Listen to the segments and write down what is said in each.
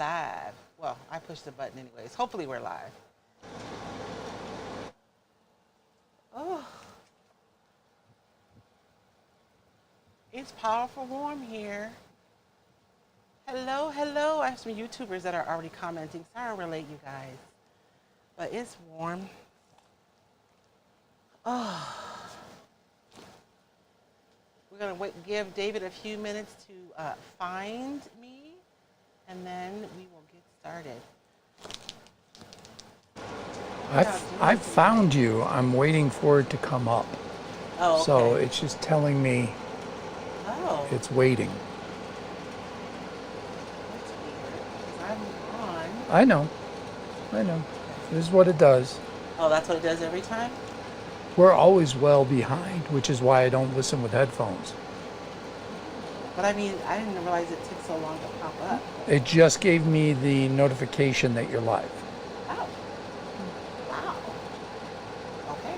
Live. Well, I pushed the button anyways. Hopefully we're live. Oh, it's powerful warm here. Hello, hello. I have some YouTubers that are already commenting. Sorry we're late, you guys. But it's warm. Oh. We're going to give David a few minutes to find me, and then we will get started. I've found you. I'm waiting for it to come up. Oh, okay. So it's just telling me it's waiting. That's weird, 'cause I'm on. I know. This is what it does. Oh, that's what it does every time? We're always well behind, which is why I don't listen with headphones. But I mean, I didn't realize it took so long to pop up. It just gave me the notification that you're live. Oh. Wow. Okay.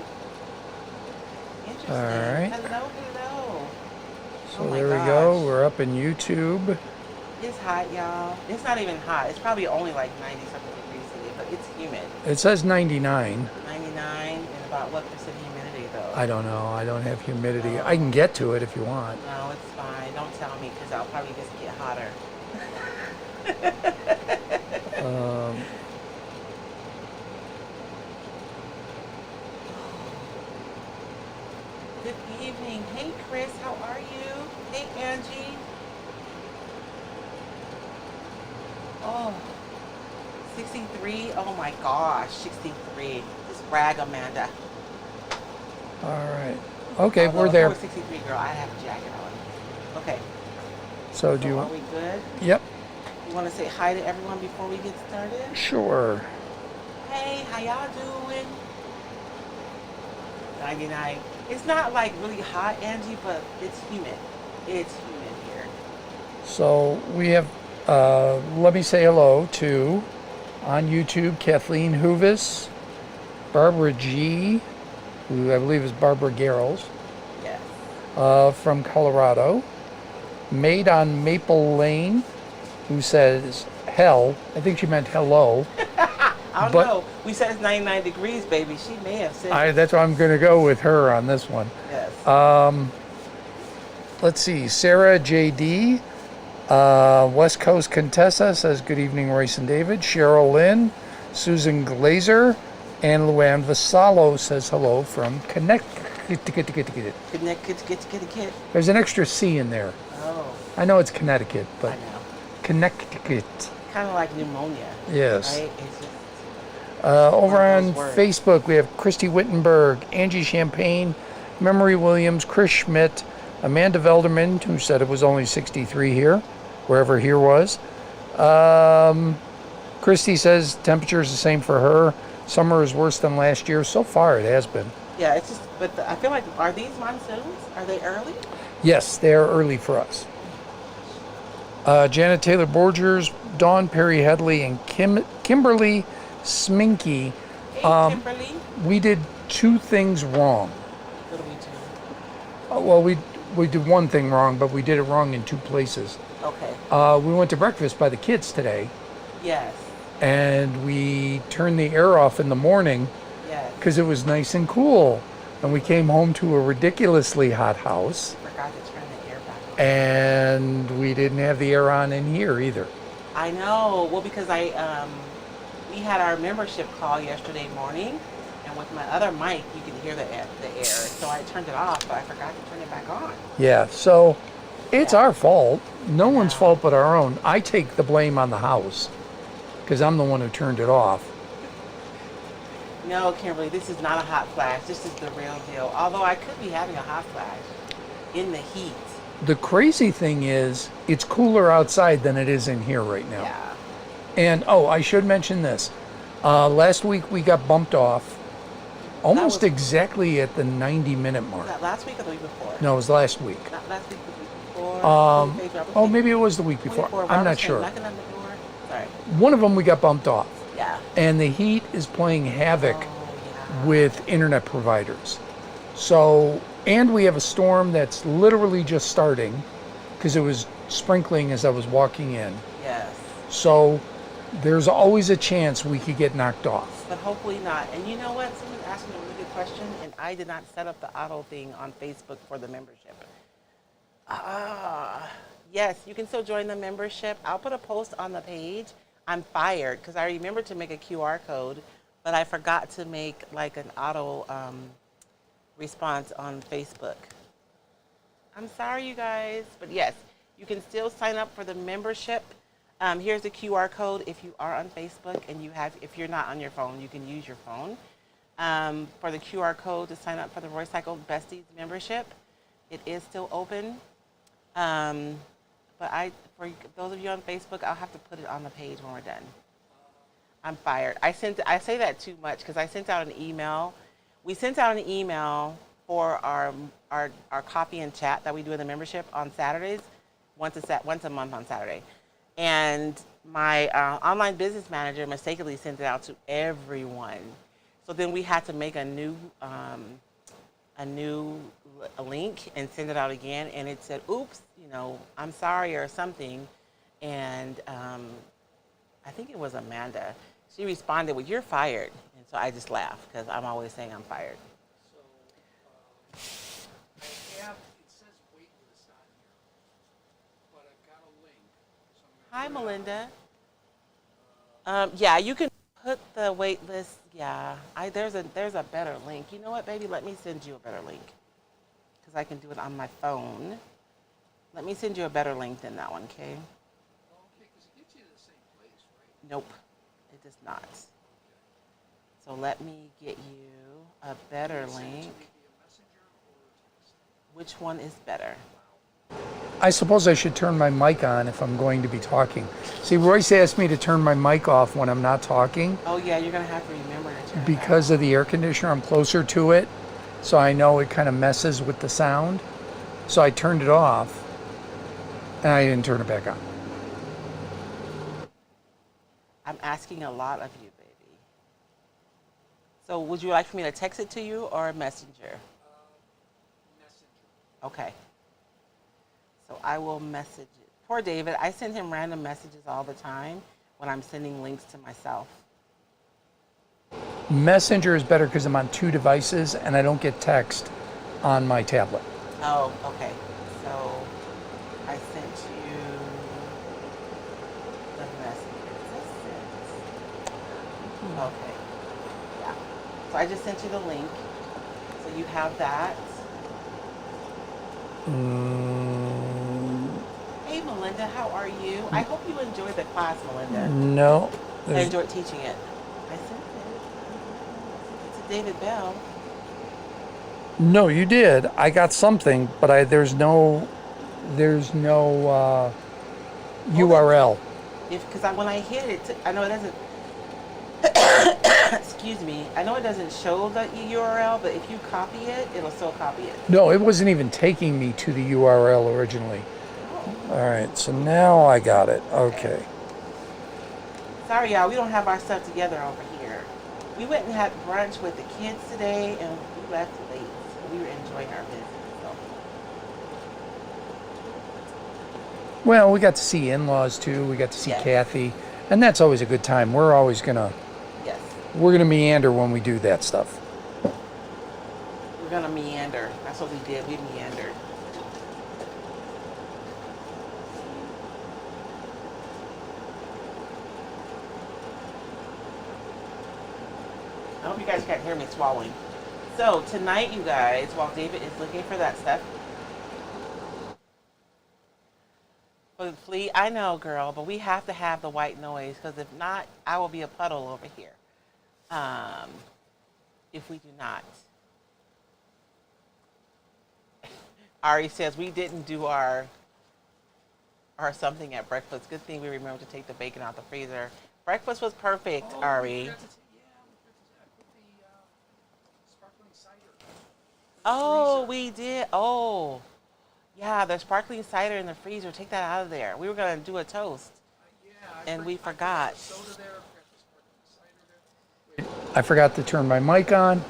Interesting. All right. Hello, hello. So Oh my there we gosh. go. We're up in YouTube. It's hot, y'all. It's not even hot. It's probably only like 90 something degrees today, but it's humid. It says 99. 99 and about what percent humidity though? I don't know. I don't have humidity. I can get to it if you want. No, it's fine. Don't tell me because I'll probably just get hotter. Good evening. Hey, Chris. How are you? Hey, Angie. Oh, 63. Oh my gosh, 63. Just brag, Amanda. All right. Okay, Although we're if I there. was 63, girl, I have a jacket on. Okay. So do you Are we good? Yep. You want to say hi to everyone before we get started? Sure. Hey, how y'all doing? 99. It's not like really hot, Angie, but it's humid. It's humid here. So we have, let me say hello to, on YouTube, Kathleen Hoovis, Barbara G., who I believe is Barbara Garrels, Yes. from Colorado, Maid on Maple Lane, who says hell. I think she meant hello. I don't know. We said it's 99 degrees, baby. She may have said That's why I'm going to go with her on this one. yes. Let's see, Sarah JD, West Coast Contessa says good evening, Royce and David. Cheryl Lynn, Susan Glazer, and Luann Vassallo says hello from Connecticut. Connecticut. There's an extra C in there. Oh, I know it's Connecticut, I but know. Connecticut. Kind of like pneumonia. Yes. Right? It's just, Over one on of those words. Facebook, we have Christy Wittenberg, Angie Champagne, Memory Williams, Chris Schmidt, Amanda Velderman, who said it was only 63 here, wherever here was. Christy says temperature is the same for her. Summer is worse than last year. So far, it has been. yeah, it's just, but I feel like, are these monsoons? Are they early? Yes, they are early for us. Janet Taylor Borgers, Dawn Perry Headley, and Kimberly Sminky. Hey, Kimberly. We did two things wrong. What do we do? Well, we did one thing wrong, but we did it wrong in two places. Okay. We went to breakfast by the kids today, Yes. and we turned the air off in the morning Yes. because it was nice and cool. And we came home to a ridiculously hot house, Forgot to turn the air back on. and we didn't have the air on in here either. I know. Well, because we had our membership call yesterday morning, and with my other mic, you could hear the air. So I turned it off, but I forgot to turn it back on. Yeah, so it's our fault. No one's fault but our own. I take the blame on the house because I'm the one who turned it off. No, Kimberly, this is not a hot flash. This is the real deal. Although I could be having a hot flash in the heat. The crazy thing is, it's cooler outside than it is in here right now. Yeah. And, I should mention this. Last week we got bumped off almost exactly at the 90-minute mark. Was that last week or the week before? No, it was last week. Not last week, the week before. Maybe it was the week before. I'm not sure. Knocking on the door. Sorry. One of them we got bumped off. Yeah. And the heat is playing havoc Oh, yeah. with internet providers. So, and we have a storm that's literally just starting because it was sprinkling as I was walking in. Yes. So there's always a chance we could get knocked off. But hopefully not. And you know what? Someone asked me a really good question, and I did not set up the auto thing on Facebook for the membership. Yes, you can still join the membership. I'll put a post on the page. I'm fired because I remembered to make a QR code, but I forgot to make like an auto response on Facebook. I'm sorry, you guys, but yes, you can still sign up for the membership. Here's the QR code if you are on Facebook and if you're not on your phone, you can use your phone for the QR code to sign up for the Royce Besties membership. It is still open. But for those of you on Facebook, I'll have to put it on the page when we're done. I'm fired. I say that too much because I sent out an email. We sent out an email for our coffee and chat that we do in the membership on Saturdays, once a month on Saturday. And my online business manager mistakenly sent it out to everyone. So then we had to make a new link and send it out again, and it said, "Oops, I'm sorry" or something. And I think it was Amanda. She responded with, "You're fired." And so I just laughed because I'm always saying I'm fired. So I have, it says waitlist on here, but I've got a link. So Hi, Melinda. Yeah, you can put the wait list. Yeah, there's a better link. You know what, baby? Let me send you a better link because I can do it on my phone. Let me send you a better link than that one, okay? Okay, because it gets you to the same place, right? Nope, it does not. So let me get you a better link. Which one is better? I suppose I should turn my mic on if I'm going to be talking. See, Royce asked me to turn my mic off when I'm not talking. Oh yeah, you're gonna have to remember to turn it Because of the air conditioner, I'm closer to it, so I know it kind of messes with the sound. So I turned it off, and I didn't turn it back on. I'm asking a lot of you, baby. So would you like for me to text it to you or messenger? Messenger. Okay. So I will message it. Poor David, I send him random messages all the time when I'm sending links to myself. Messenger is better because I'm on 2 devices and I don't get text on my tablet. Oh, okay. So I sent you the message. Okay. Yeah. So I just sent you the link. So you have that. Hey, Melinda, how are you? I hope you enjoyed the class, Melinda. No. I enjoyed teaching it. I sent it. It's a David Bell. No, you did. I got something, but there's no URL. Because when I hit it, I know it doesn't. Excuse me. I know it doesn't show the URL, but if you copy it, it'll still copy it. No, it wasn't even taking me to the URL originally. Oh. All right, so now I got it. Okay. Sorry, y'all. We don't have our stuff together over here. We went and had brunch with the kids today, and we left late. So we were enjoying our visit. So. Well, we got to see in-laws too. We got to see Kathy, and that's always a good time. We're always gonna meander when we do that stuff. We're gonna meander. That's what we did. We meandered. I hope you guys can't hear me swallowing. So tonight, you guys, while David is looking for that stuff, for the flea, I know, girl, but we have to have the white noise because if not, I will be a puddle over here. If we do not. Ari says we didn't do our something at breakfast. Good thing we remembered to take the bacon out the freezer. Breakfast was perfect, Ari. Oh, we did. Oh, yeah, there's sparkling cider in the freezer. Take that out of there. We were going to do a toast, and we forgot. I forgot to turn my mic on.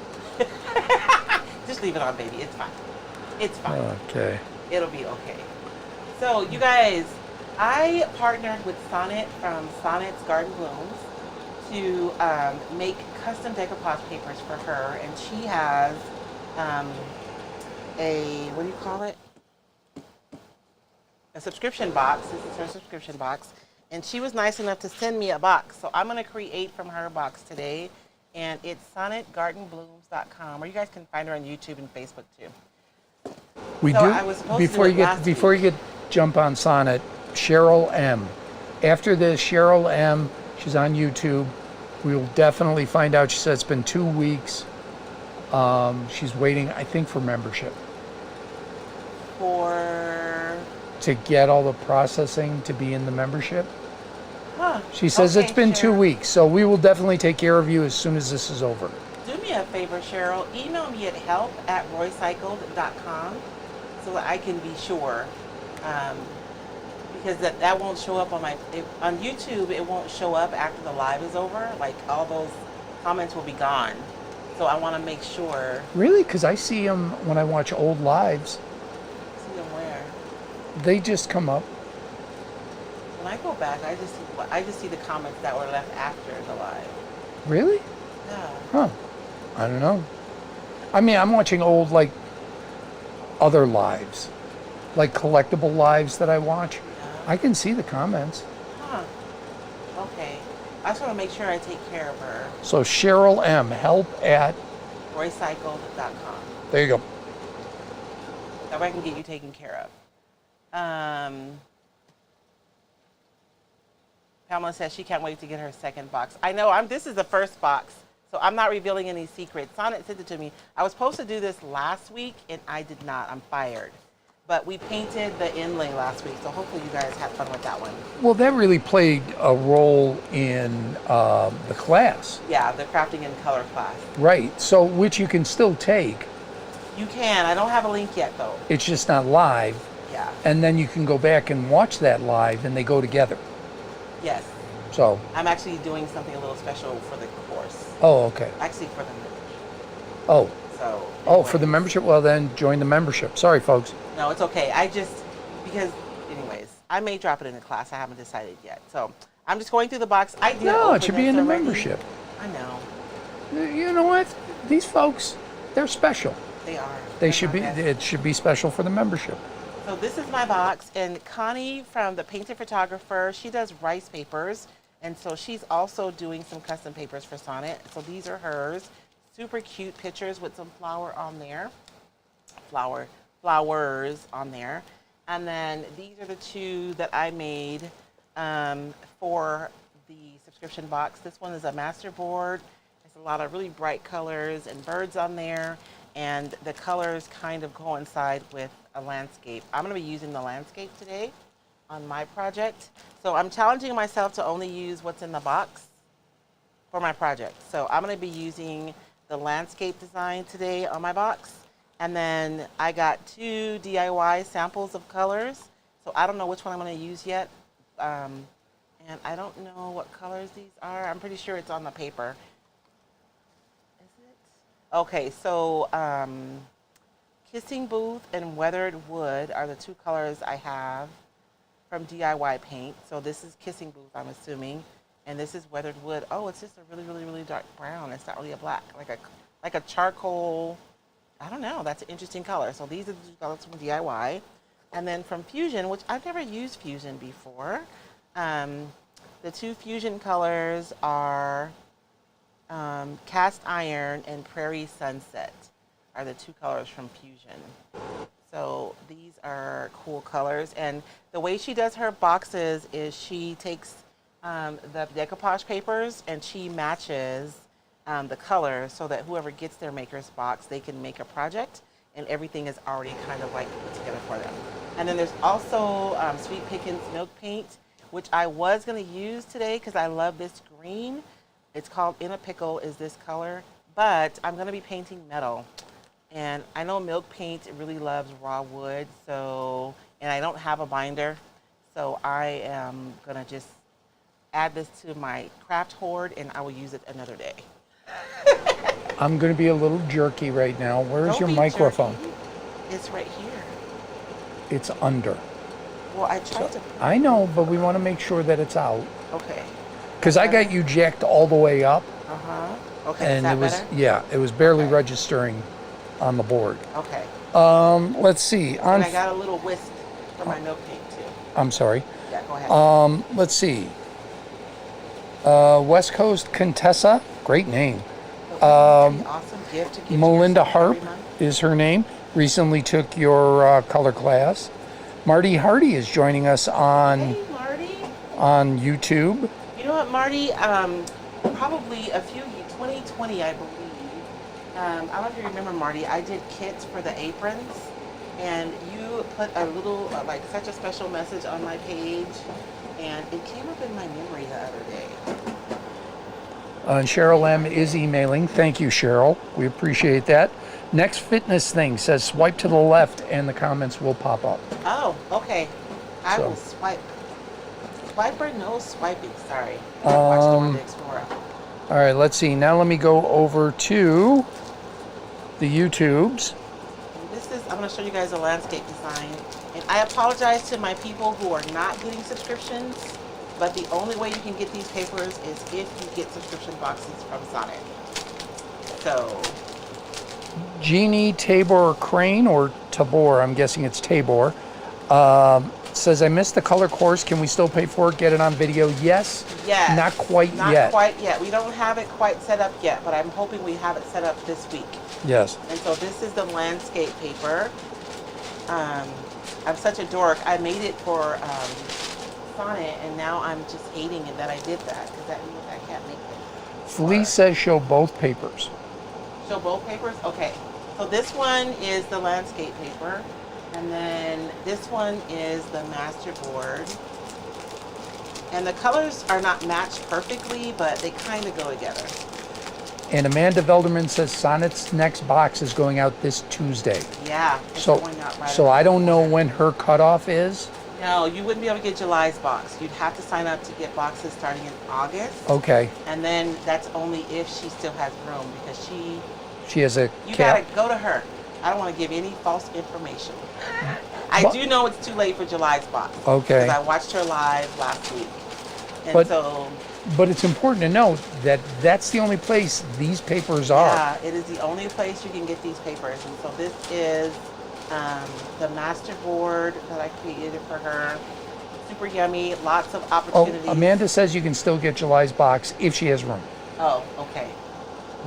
Just leave it on, baby. It's fine. It's fine. Okay. It'll be okay. So, you guys, I partnered with Sonnet from Sonnet's Garden Blooms to make custom decoupage papers for her, and she has um, a what do you call it? A subscription box. This is her subscription box, and she was nice enough to send me a box. So I'm gonna create from her box today, and it's sonnetgardenblooms.com, or you guys can find her on YouTube and Facebook too. We So do. I was supposed to do it last Before week. you get jump on Sonnet, Cheryl M. After this, Cheryl M. She's on YouTube. We will definitely find out. She said it's been 2 weeks. She's waiting, I think, for membership For to get all the processing to be in the membership. huh? She says Okay, it's been sure. 2 weeks, so we will definitely take care of you as soon as this is over. Do me a favor, Cheryl. Email me at help@roycycled.com so that I can be sure. Um, because that won't show up on on YouTube. It won't show up after the live is over. Like all those comments will be gone. So I want to make sure. Really? Because I see them when I watch old lives. See them where. They just come up. When I go back, I just see the comments that were left after the live. Really? Yeah. Huh. I don't know. I mean, I'm watching old, like, other lives. Like collectible lives that I watch. Yeah. I can see the comments. Huh. Okay. I just want to make sure I take care of her. So Cheryl M. Help at. roycycled.com. There you go. That way I can get you taken care of. Pamela says she can't wait to get her second box. I know, this is the first box, so I'm not revealing any secrets. Sonnet sent it to me. I was supposed to do this last week, and I did not. I'm fired. But we painted the inlay last week, so hopefully you guys had fun with that one. Well, that really played a role in the class. Yeah, the crafting and color class. Right. So, which you can still take. You can. I don't have a link yet, though. It's just not live. Yeah. And then you can go back and watch that live, and they go together. Yes. So. I'm actually doing something a little special for the course. Oh, okay. Actually, for the membership. Oh. So. Oh, for the membership? Well, then join the membership. Sorry, folks. No, it's okay. Because, anyways, I may drop it in the class. I haven't decided yet. So I'm just going through the box. I did. No, open it should be this in the already. membership. I know. You know what? These folks, they're special. They are. They They're should my be. best. It should be special for the membership. So this is my box, and Connie from the Painted Photographer, she does rice papers, and so she's also doing some custom papers for Sonnet. So these are hers. Super cute pictures with some flowers on there. And then these are the two that I made for the subscription box. This one is a master board. There's a lot of really bright colors and birds on there, and the colors kind of coincide with a landscape. I'm going to be using the landscape today on my project. So I'm challenging myself to only use what's in the box for my project. So I'm going to be using the landscape design today on my box. And then I got 2 DIY samples of colors. So I don't know which one I'm going to use yet. And I don't know what colors these are. I'm pretty sure it's on the paper. Is it? Okay, so Kissing Booth and Weathered Wood are the 2 colors I have from DIY Paint. So this is Kissing Booth, I'm assuming. And this is Weathered Wood. Oh, it's just a really, really, really dark brown. It's not really a black, like a charcoal. I don't know. That's an interesting color. So these are the 2 colors from DIY. And then from Fusion, which I've never used Fusion before. The 2 Fusion colors are Cast Iron and Prairie Sunset are the 2 colors from Fusion. So these are cool colors. And the way she does her boxes is she takes the decoupage papers and she matches the colors so that whoever gets their maker's box, they can make a project and everything is already kind of like put together for them. And then there's also Sweet Pickins Milk Paint, which I was going to use today because I love this green. It's called In a Pickle is this color, but I'm going to be painting metal. And I know Milk Paint really loves raw wood, so, and I don't have a binder, so I am going to just add this to my craft hoard and I will use it another day. I'm going to be a little jerky right now. Where's Don't your be microphone? jerky. It's right here. It's under. Well, I tried to. I know, but we want to make sure that it's out. Okay. Because I got you jacked all the way up, Uh-huh. Okay, is and that it was, better? yeah, it was barely Okay. registering on the board. Okay. Let's see. And I got a little whisk for my milk cake, too. I'm sorry. Yeah, go ahead. Let's see. West Coast Contessa, great name. Awesome gift to give Melinda to yourself Harp every month. is her name. Recently took your color class. Marty Hardy is joining us Hey, Marty. on YouTube. You know what, Marty? Probably 2020, I believe. I don't know if you remember, Marty. I did kits for the aprons, and you put a little, like, such a special message on my page, and it came up in my memory the other day. And Cheryl M is emailing. Thank you, Cheryl. We appreciate that. Next fitness thing says swipe to the left, and the comments will pop up. Oh, okay. I So. will swipe. Swiper, no swiping. Sorry. I watched Dora the Explorer. All right, let's see. Now let me go over to the YouTubes. I'm going to show you guys a landscape design. And I apologize to my people who are not getting subscriptions, but the only way you can get these papers is if you get subscription boxes from Sonnet. So, Jeannie Tabor Crane, or Tabor, I'm guessing it's Tabor, says, I missed the color course. Can we still pay for it? Get it on video? Yes. yes. Not quite Not yet. quite yet. We don't have it quite set up yet, but I'm hoping we have it set up this week. Yes. And so this is the landscape paper. I'm such a dork. I made it for Sonnet, and now I'm just hating it that I did that, because that means I can't make it. Felice says show both papers. Show both papers? Okay. So this one is the landscape paper, and then this one is the master board. And the colors are not matched perfectly, but they kind of go together. And Amanda Velderman says Sonnet's next box is going out this Tuesday. Yeah, it's So, going out right so away. I don't know when her cutoff is. No, you wouldn't be able to get July's box. You'd have to sign up to get boxes starting in August. Okay. And then that's only if she still has room, because She has a you cap. gotta go to her. I don't want to give any false information. I do know it's too late for July's box. Okay. Because I watched her live last week. And But- so, But it's important to note that that's the only place these papers are. yeah, it is the only place you can get these papers. And so this is the master board that I created for her. Super yummy, lots of Oh, opportunities. Amanda says you can still get July's box if she has room. Oh, okay.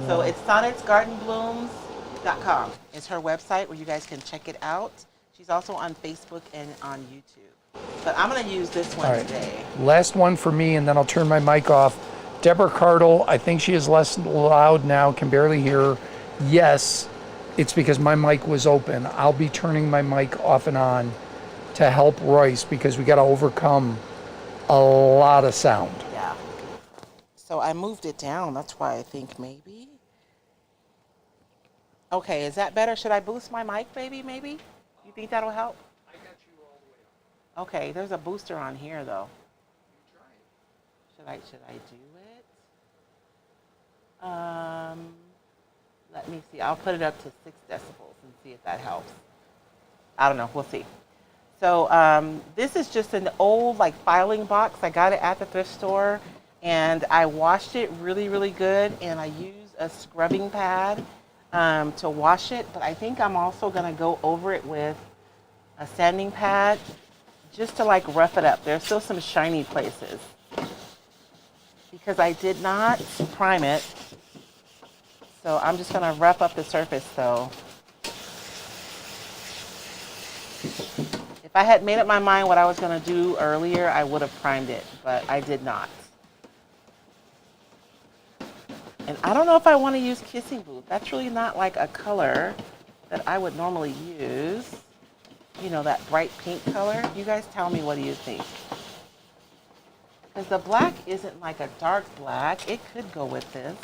So it's sonnetsgardenblooms.com. It's her website where you guys can check it out. She's also on Facebook and on YouTube. But I'm going to use this one All right. today. Last one for me, and then I'll turn my mic off. Deborah Cardle, I think she is less loud now, can barely hear her. Yes, it's because my mic was open. I'll be turning my mic off and on to help Royce, because we got to overcome a lot of sound. Yeah. So I moved it down. That's why I think maybe. Okay, is that better? Should I boost my mic, maybe? You think that'll help? I got you all the way up. Okay, there's a booster on here, though. Should I do it? Let me see. I'll put it up to 6 decibels and see if that helps. I don't know. We'll see. So this is just an old filing box. I got it at the thrift store, and I washed it really, really good, and I used a scrubbing pad to wash it. But I think I'm also going to go over it with a sanding pad just to rough it up. There's still some shiny places because I did not prime it. So I'm just going to rough up the surface though. If I had made up my mind what I was going to do earlier, I would have primed it, but I did not. And I don't know if I want to use Kissing Booth. That's really not a color that I would normally use. You know, that bright pink color. You guys tell me, what do you think? Because the black isn't a dark black. It could go with this.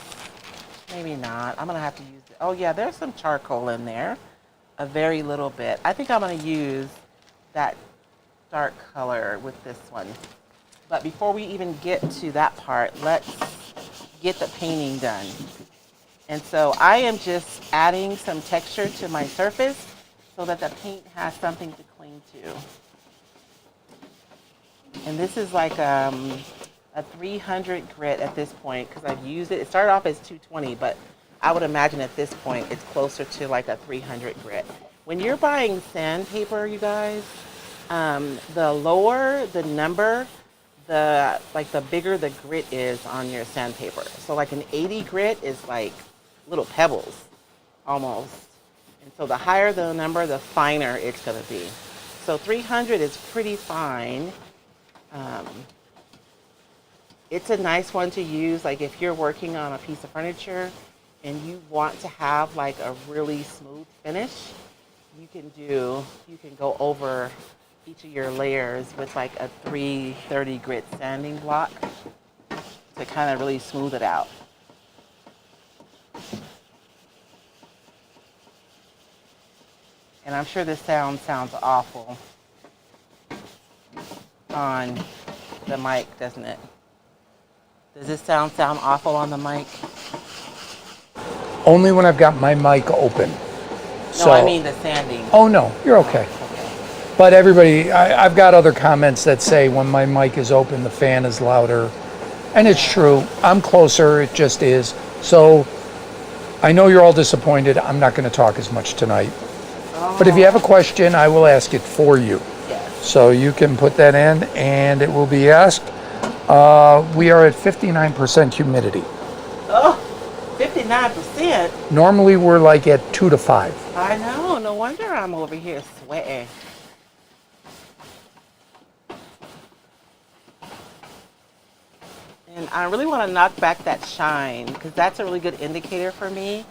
Maybe not. I'm going to have to use it. Oh yeah, there's some charcoal in there. A very little bit. I think I'm going to use that dark color with this one. But before we even get to that part, let's get the painting done. And so I am just adding some texture to my surface so that the paint has something to cling to. And this is like a 300 grit at this point because I've used it. It started off as 220, but I would imagine at this point it's closer to like a 300 grit. When you're buying sandpaper, you guys, the lower the number, the bigger the grit is on your sandpaper. So like an 80 grit is like little pebbles almost. And so the higher the number, the finer it's going to be. So 300 is pretty fine. It's a nice one to use like if you're working on a piece of furniture and you want to have like a really smooth finish, you can go over each of your layers with like a 330 grit sanding block to kind of really smooth it out. And I'm sure this sounds awful on the mic, doesn't it? Does this sound awful on the mic? Only when I've got my mic open. No, I mean the sanding. Oh no, you're okay. Okay. But everybody, I've got other comments that say when my mic is open, the fan is louder. And it's true. I'm closer. It just is. So I know you're all disappointed. I'm not going to talk as much tonight. Oh. But if you have a question, I will ask it for you. Yes. So you can put that in and it will be asked. We are at 59% humidity. Oh, 59%. Normally we're like at 2 to 5. I know. No wonder I'm over here sweating. And I really want to knock back that shine because that's a really good indicator for me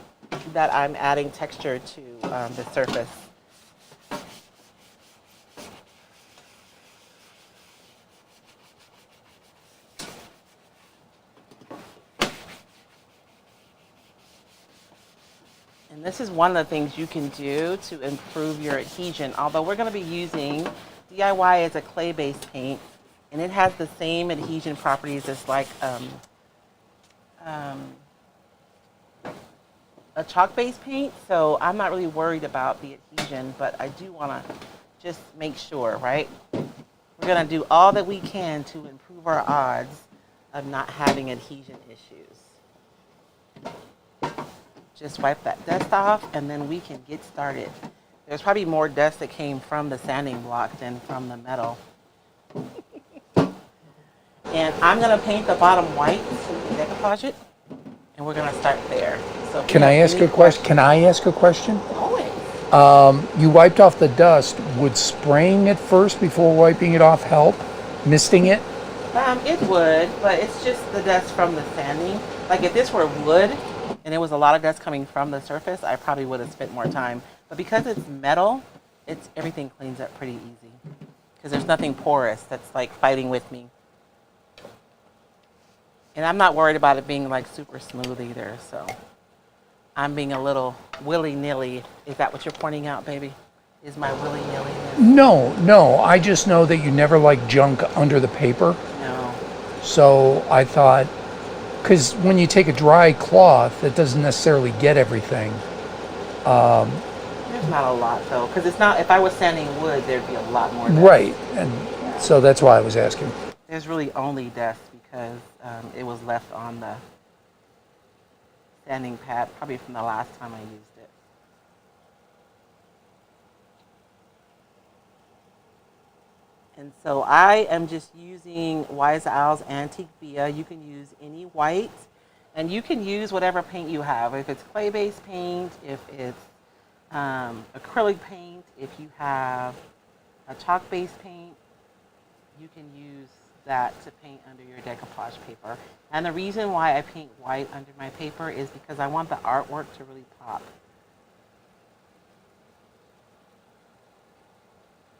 that I'm adding texture to the surface. And this is one of the things you can do to improve your adhesion. Although we're going to be using DIY as a clay-based paint, and it has the same adhesion properties as like a chalk-based paint. So I'm not really worried about the adhesion, but I do want to just make sure, right? We're going to do all that we can to improve our odds of not having adhesion issues. Just wipe that dust off and then we can get started. There's probably more dust that came from the sanding block than from the metal. And I'm going to paint the bottom white, decoupage it, and we're going to start there. So Can I ask a question? Can I ask a question? Always. You wiped off the dust. Would spraying it first before wiping it off help? Misting it? It would, but it's just the dust from the sanding. Like if this were wood and there was a lot of dust coming from the surface, I probably would have spent more time. But because it's metal, everything cleans up pretty easy. Because there's nothing porous that's like fighting with me. And I'm not worried about it being like super smooth either, so I'm being a little willy-nilly. Is that what you're pointing out, baby? Is my willy-nilliness? No. I just know that you never like junk under the paper. No. So I thought, because when you take a dry cloth, it doesn't necessarily get everything. There's not a lot though, because it's not. If I was sanding wood, there'd be a lot more dust. Right, and so that's why I was asking. There's really only dust because it was left on the sanding pad, probably from the last time I used it. And so I am just using Wise Owl's Antique Via. You can use any white, and you can use whatever paint you have. If it's clay-based paint, if it's acrylic paint, if you have a chalk-based paint, you can use that to paint under your decoupage paper. And the reason why I paint white under my paper is because I want the artwork to really pop.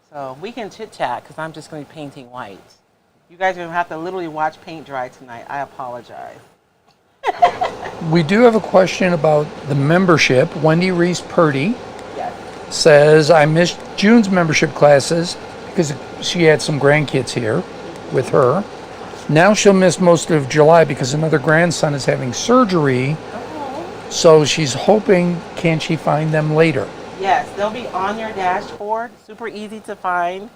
So we can chit chat because I'm just going to be painting white. You guys are going to have to literally watch paint dry tonight. I apologize. We do have a question about the membership. Wendy Reese Purdy says, I missed June's membership classes because she had some grandkids here with her. Now she'll miss most of July because another grandson is having surgery. Oh. So she's hoping, can she find them later? Yes, they'll be on your dashboard. Super easy to find.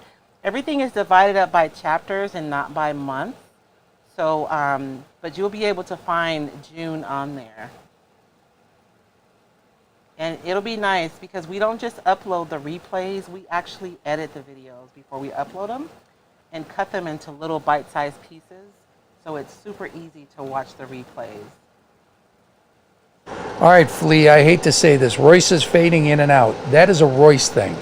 Everything is divided up by chapters and not by month. So, but you'll be able to find June on there. And it'll be nice because we don't just upload the replays, we actually edit the videos before we upload them and cut them into little bite-sized pieces. So it's super easy to watch the replays. All right, Flea, I hate to say this. Royce is fading in and out. That is a Royce thing.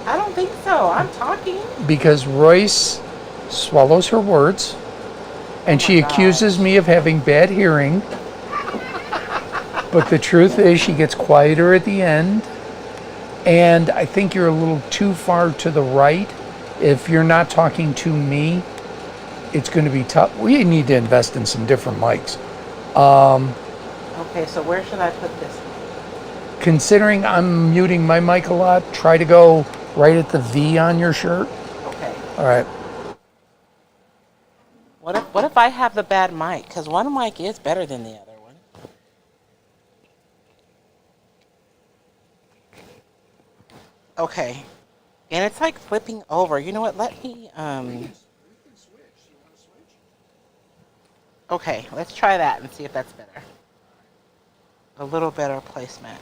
I don't think so. I'm talking. Because Royce swallows her words, and she accuses me of having bad hearing. But the truth is, she gets quieter at the end. And I think you're a little too far to the right. If you're not talking to me, it's going to be tough. We need to invest in some different mics. Okay, so where should I put this? Considering I'm muting my mic a lot, try to go right at the V on your shirt. Okay. All right. What if I have the bad mic? Because one mic is better than the other one. Okay. And it's like flipping over. You know what? Let me Okay, let's try that and see if that's better. A little better placement.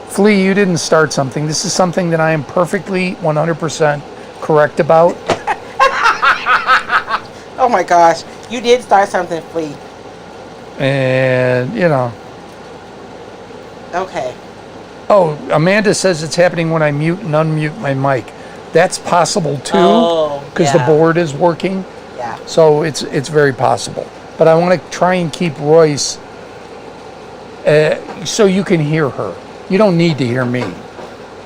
Flea, you didn't start something. This is something that I am perfectly 100% correct about. Oh my gosh, you did start something, Flea. And, you know. Okay. Oh, Amanda says it's happening when I mute and unmute my mic. That's possible too, because the board is working. Yeah. So it's very possible. But I want to try and keep Royce so you can hear her. You don't need to hear me.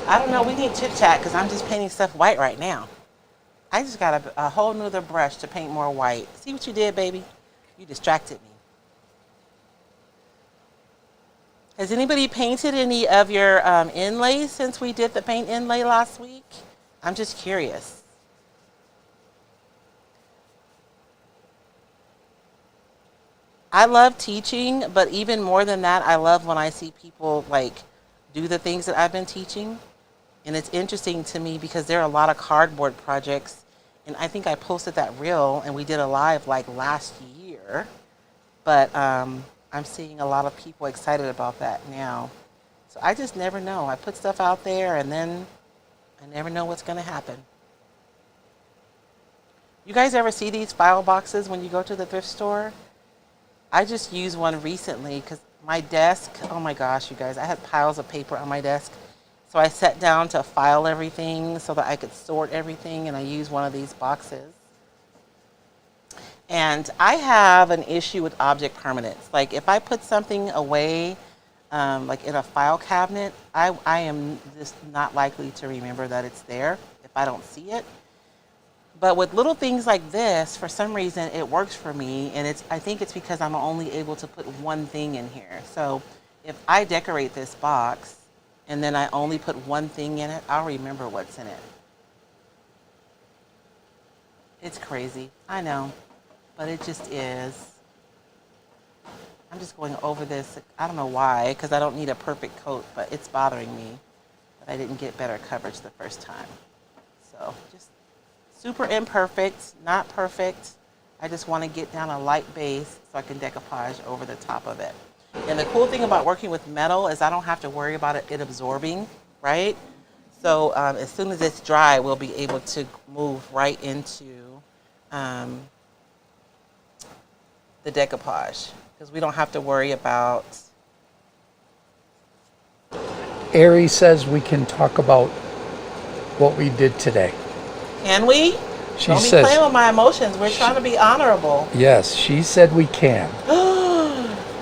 I don't know. We need chit chat because I'm just painting stuff white right now. I just got a whole nother brush to paint more white. See what you did, baby? You distracted me. Has anybody painted any of your inlays since we did the paint inlay last week? I'm just curious. I love teaching, but even more than that, I love when I see people like do the things that I've been teaching. And it's interesting to me because there are a lot of cardboard projects. And I think I posted that reel and we did a live like last year. But I'm seeing a lot of people excited about that now. So I just never know. I put stuff out there and then I never know what's going to happen. You guys ever see these file boxes when you go to the thrift store? I just used one recently because my desk, oh my gosh, you guys, I had piles of paper on my desk. So I sat down to file everything so that I could sort everything, and I used one of these boxes. And I have an issue with object permanence. Like if I put something away, like in a file cabinet, I am just not likely to remember that it's there if I don't see it. But with little things like this, for some reason, it works for me. And I think it's because I'm only able to put one thing in here. So if I decorate this box and then I only put one thing in it, I'll remember what's in it. It's crazy. I know. But it just is. I'm just going over this. I don't know why, because I don't need a perfect coat, but it's bothering me that I didn't get better coverage the first time. So just super imperfect, not perfect. I just want to get down a light base so I can decoupage over the top of it. And the cool thing about working with metal is I don't have to worry about it absorbing, right? So as soon as it's dry, we'll be able to move right into the decoupage because we don't have to worry about. Ari says we can talk about what we did today. Can we? Don't be playing with my emotions. We're trying to be honorable. Yes, she said we can.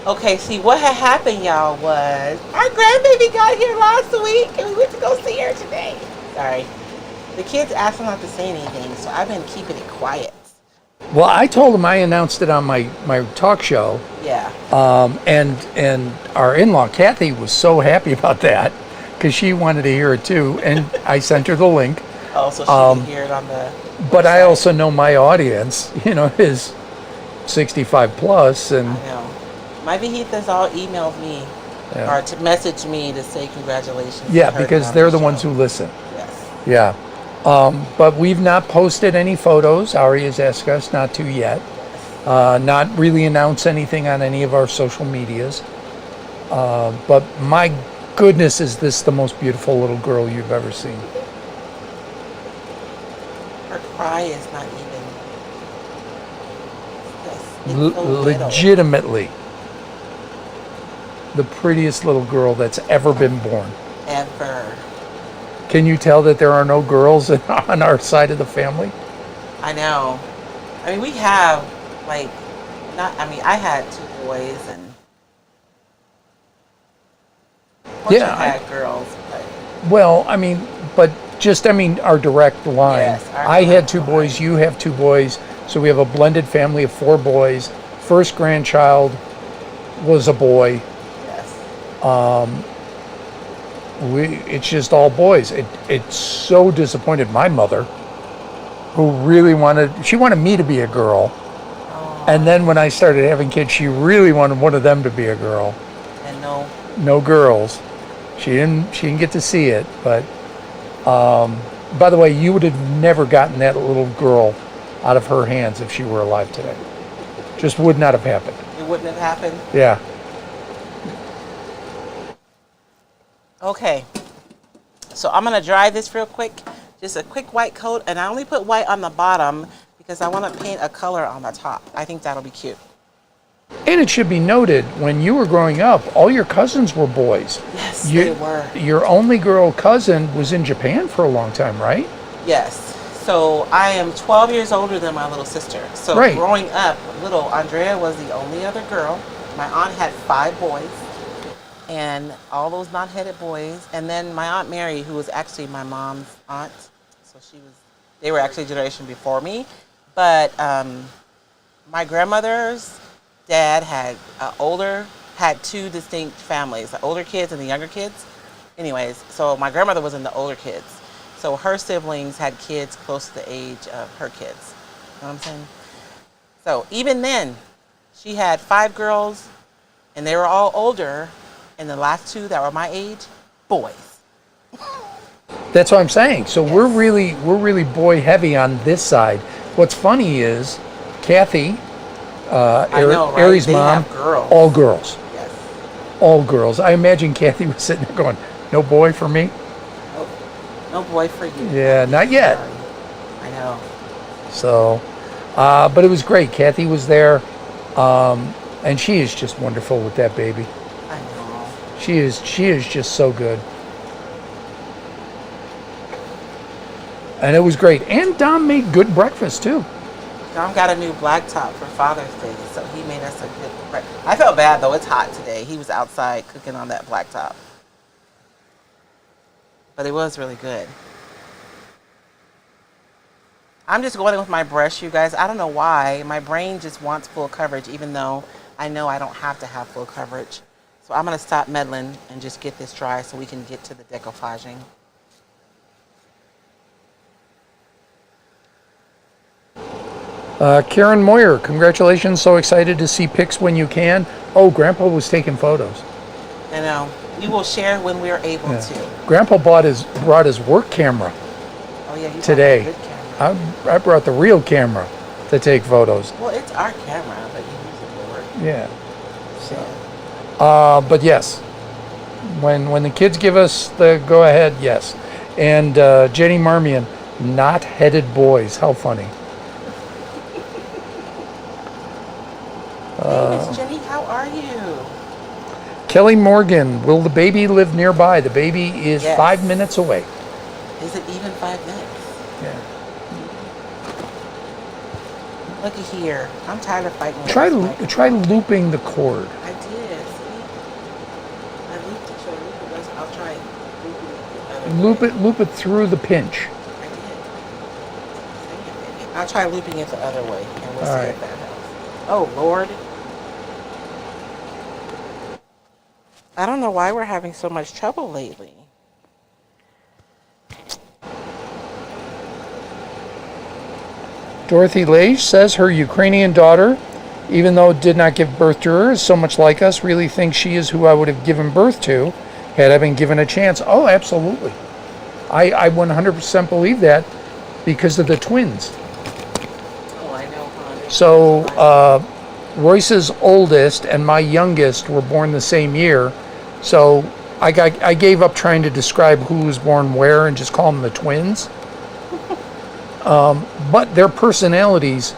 Okay, see, what had happened, y'all, was our grandbaby got here last week, and we went to go see her today. Sorry. The kids asked not to say anything, so I've been keeping it quiet. Well, I told them I announced it on my talk show. Yeah. And our in-law, Kathy, was so happy about that because she wanted to hear it too, and I sent her the link. Oh, so she can hear it on the But website. I also know my audience, is 65 plus, and I know. My vijitas all emailed me or to message me to say congratulations. yeah, because they're the ones who listen. Yes. Yeah. But we've not posted any photos. Ari has asked us not to yet. Not really announce anything on any of our social medias. But my goodness, is this the most beautiful little girl you've ever seen? Her cry is not even. It's so little. Legitimately the prettiest little girl that's ever been born. Ever. Can you tell that there are no girls on our side of the family? I know. I mean, we have, like, I had 2 boys and Yeah, had girls, but well, but just, our direct line. Yes, our I had direct 2 line. boys, you have 2 boys, so we have a blended family of 4 boys. First grandchild was a boy. yes. It's just all boys. It so disappointed my mother, who really wanted me to be a girl. Oh, And then when I started having kids, she really wanted one of them to be a girl. and no. No girls. She didn't get to see it, but by the way, you would have never gotten that little girl out of her hands if she were alive today. Just would not have happened. It wouldn't have happened. Yeah. Okay. So I'm going to dry this real quick. Just a quick white coat. And I only put white on the bottom because I want to paint a color on the top. I think that'll be cute. And it should be noted, when you were growing up, all your cousins were boys. Yes, they were. Your only girl cousin was in Japan for a long time, right? Yes. So I am 12 years older than my little sister. So Right. growing up, little Andrea was the only other girl. My aunt had 5 boys. And all those non-headed boys. And then my Aunt Mary, who was actually my mom's aunt. So they were actually a generation before me. But my grandmother's dad had 2 distinct families, the older kids and the younger kids. Anyways, so my grandmother was in the older kids. So her siblings had kids close to the age of her kids. You know what I'm saying? So even then, she had 5 girls, and they were all older. And the last 2 that were my age, boys. That's what I'm saying. So Yes. we're really boy heavy on this side. What's funny is Kathy, I know, right? Aries' They mom, have girls. all girls. Yes. All girls. I imagine Kathy was sitting there going, "No boy for me." Oh, no boy for you. Yeah, not yet. Sorry. I know. So, but it was great. Kathy was there, and she is just wonderful with that baby. I know. She is just so good. And it was great. And Dom made good breakfast too. Dom got a new blacktop for Father's Day, so he made us a good breakfast. I felt bad though. It's hot today. He was outside cooking on that blacktop. But it was really good. I'm just going with my brush, you guys. I don't know why. My brain just wants full coverage, even though I know I don't have to have full coverage. So I'm going to stop meddling and just get this dry so we can get to the decoupaging. Karen Moyer, congratulations. So excited to see pics when you can. Oh, Grandpa was taking photos. I know. We will share when we are able to. Grandpa brought his work camera Oh, yeah, you today. got a good camera. I brought the real camera to take photos. Well, it's our camera, but you use it for work. Yeah. So, but yes, when the kids give us the go ahead, yes. And Jenny Marmion, not headed boys. How funny. Hey, Miss Jenny, how are you? Kelly Morgan, will the baby live nearby? The baby is Yes. 5 minutes away. Is it even 5 minutes? Yeah. Looky here. I'm tired of fighting with Try this mic. try looping the cord. I did, see? I looped it, so I looped the rest. I'll try looping it the other way. Loop it through the pinch. I did. I'll try looping it the other way, and we'll All see right. if that helps. Oh, Lord. I don't know why we're having so much trouble lately. Dorothy Lage says her Ukrainian daughter, even though did not give birth to her, is so much like us, really thinks she is who I would have given birth to had I been given a chance. Oh, absolutely. I 100% believe that because of the twins. Oh, I know, huh? So Royce's oldest and my youngest were born the same year. So I gave up trying to describe who was born where and just call them the twins. But their personalities,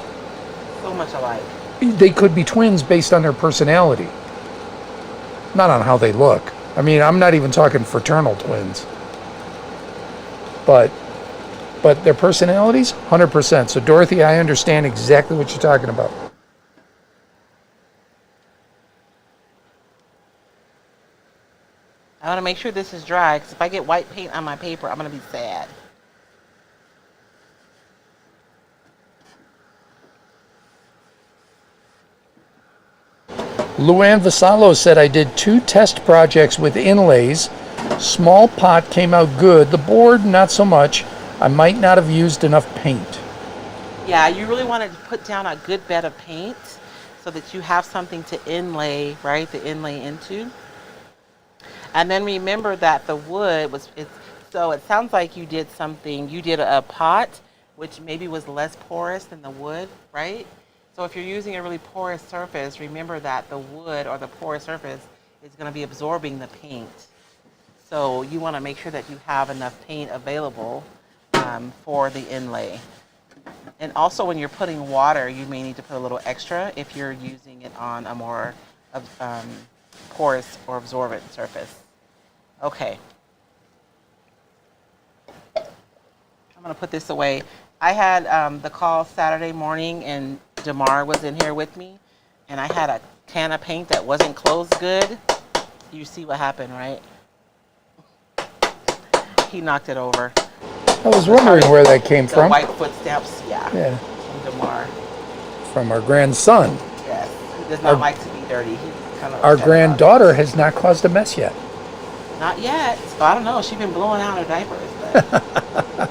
So much alike. they could be twins based on their personality, not on how they look. I mean, I'm not even talking fraternal twins. But their personalities, 100%. So Dorothy, I understand exactly what you're talking about. I want to make sure this is dry, because if I get white paint on my paper, I'm going to be sad. Luann Vassallo said, I did 2 test projects with inlays. Small pot came out good. The board, not so much. I might not have used enough paint. Yeah, you really want to put down a good bed of paint so that you have something to inlay, right? The inlay into. And then remember that the wood was, so it sounds like you did something, you did a pot, which maybe was less porous than the wood, right? So if you're using a really porous surface, remember that the wood or the porous surface is going to be absorbing the paint. So you want to make sure that you have enough paint available for the inlay. And also when you're putting water, you may need to put a little extra if you're using it on a more porous or absorbent surface. Okay. I'm going to put this away. I had the call Saturday morning and Damar was in here with me, and I had a can of paint that wasn't closed good. You see what happened, right? He knocked it over. I was wondering where that came The from. white footsteps, yeah. From Damar. From our grandson. Yes. He does not like to be dirty. He's kind of Our granddaughter has not caused a mess yet. Not yet. So I don't know. She's been blowing out her diapers, but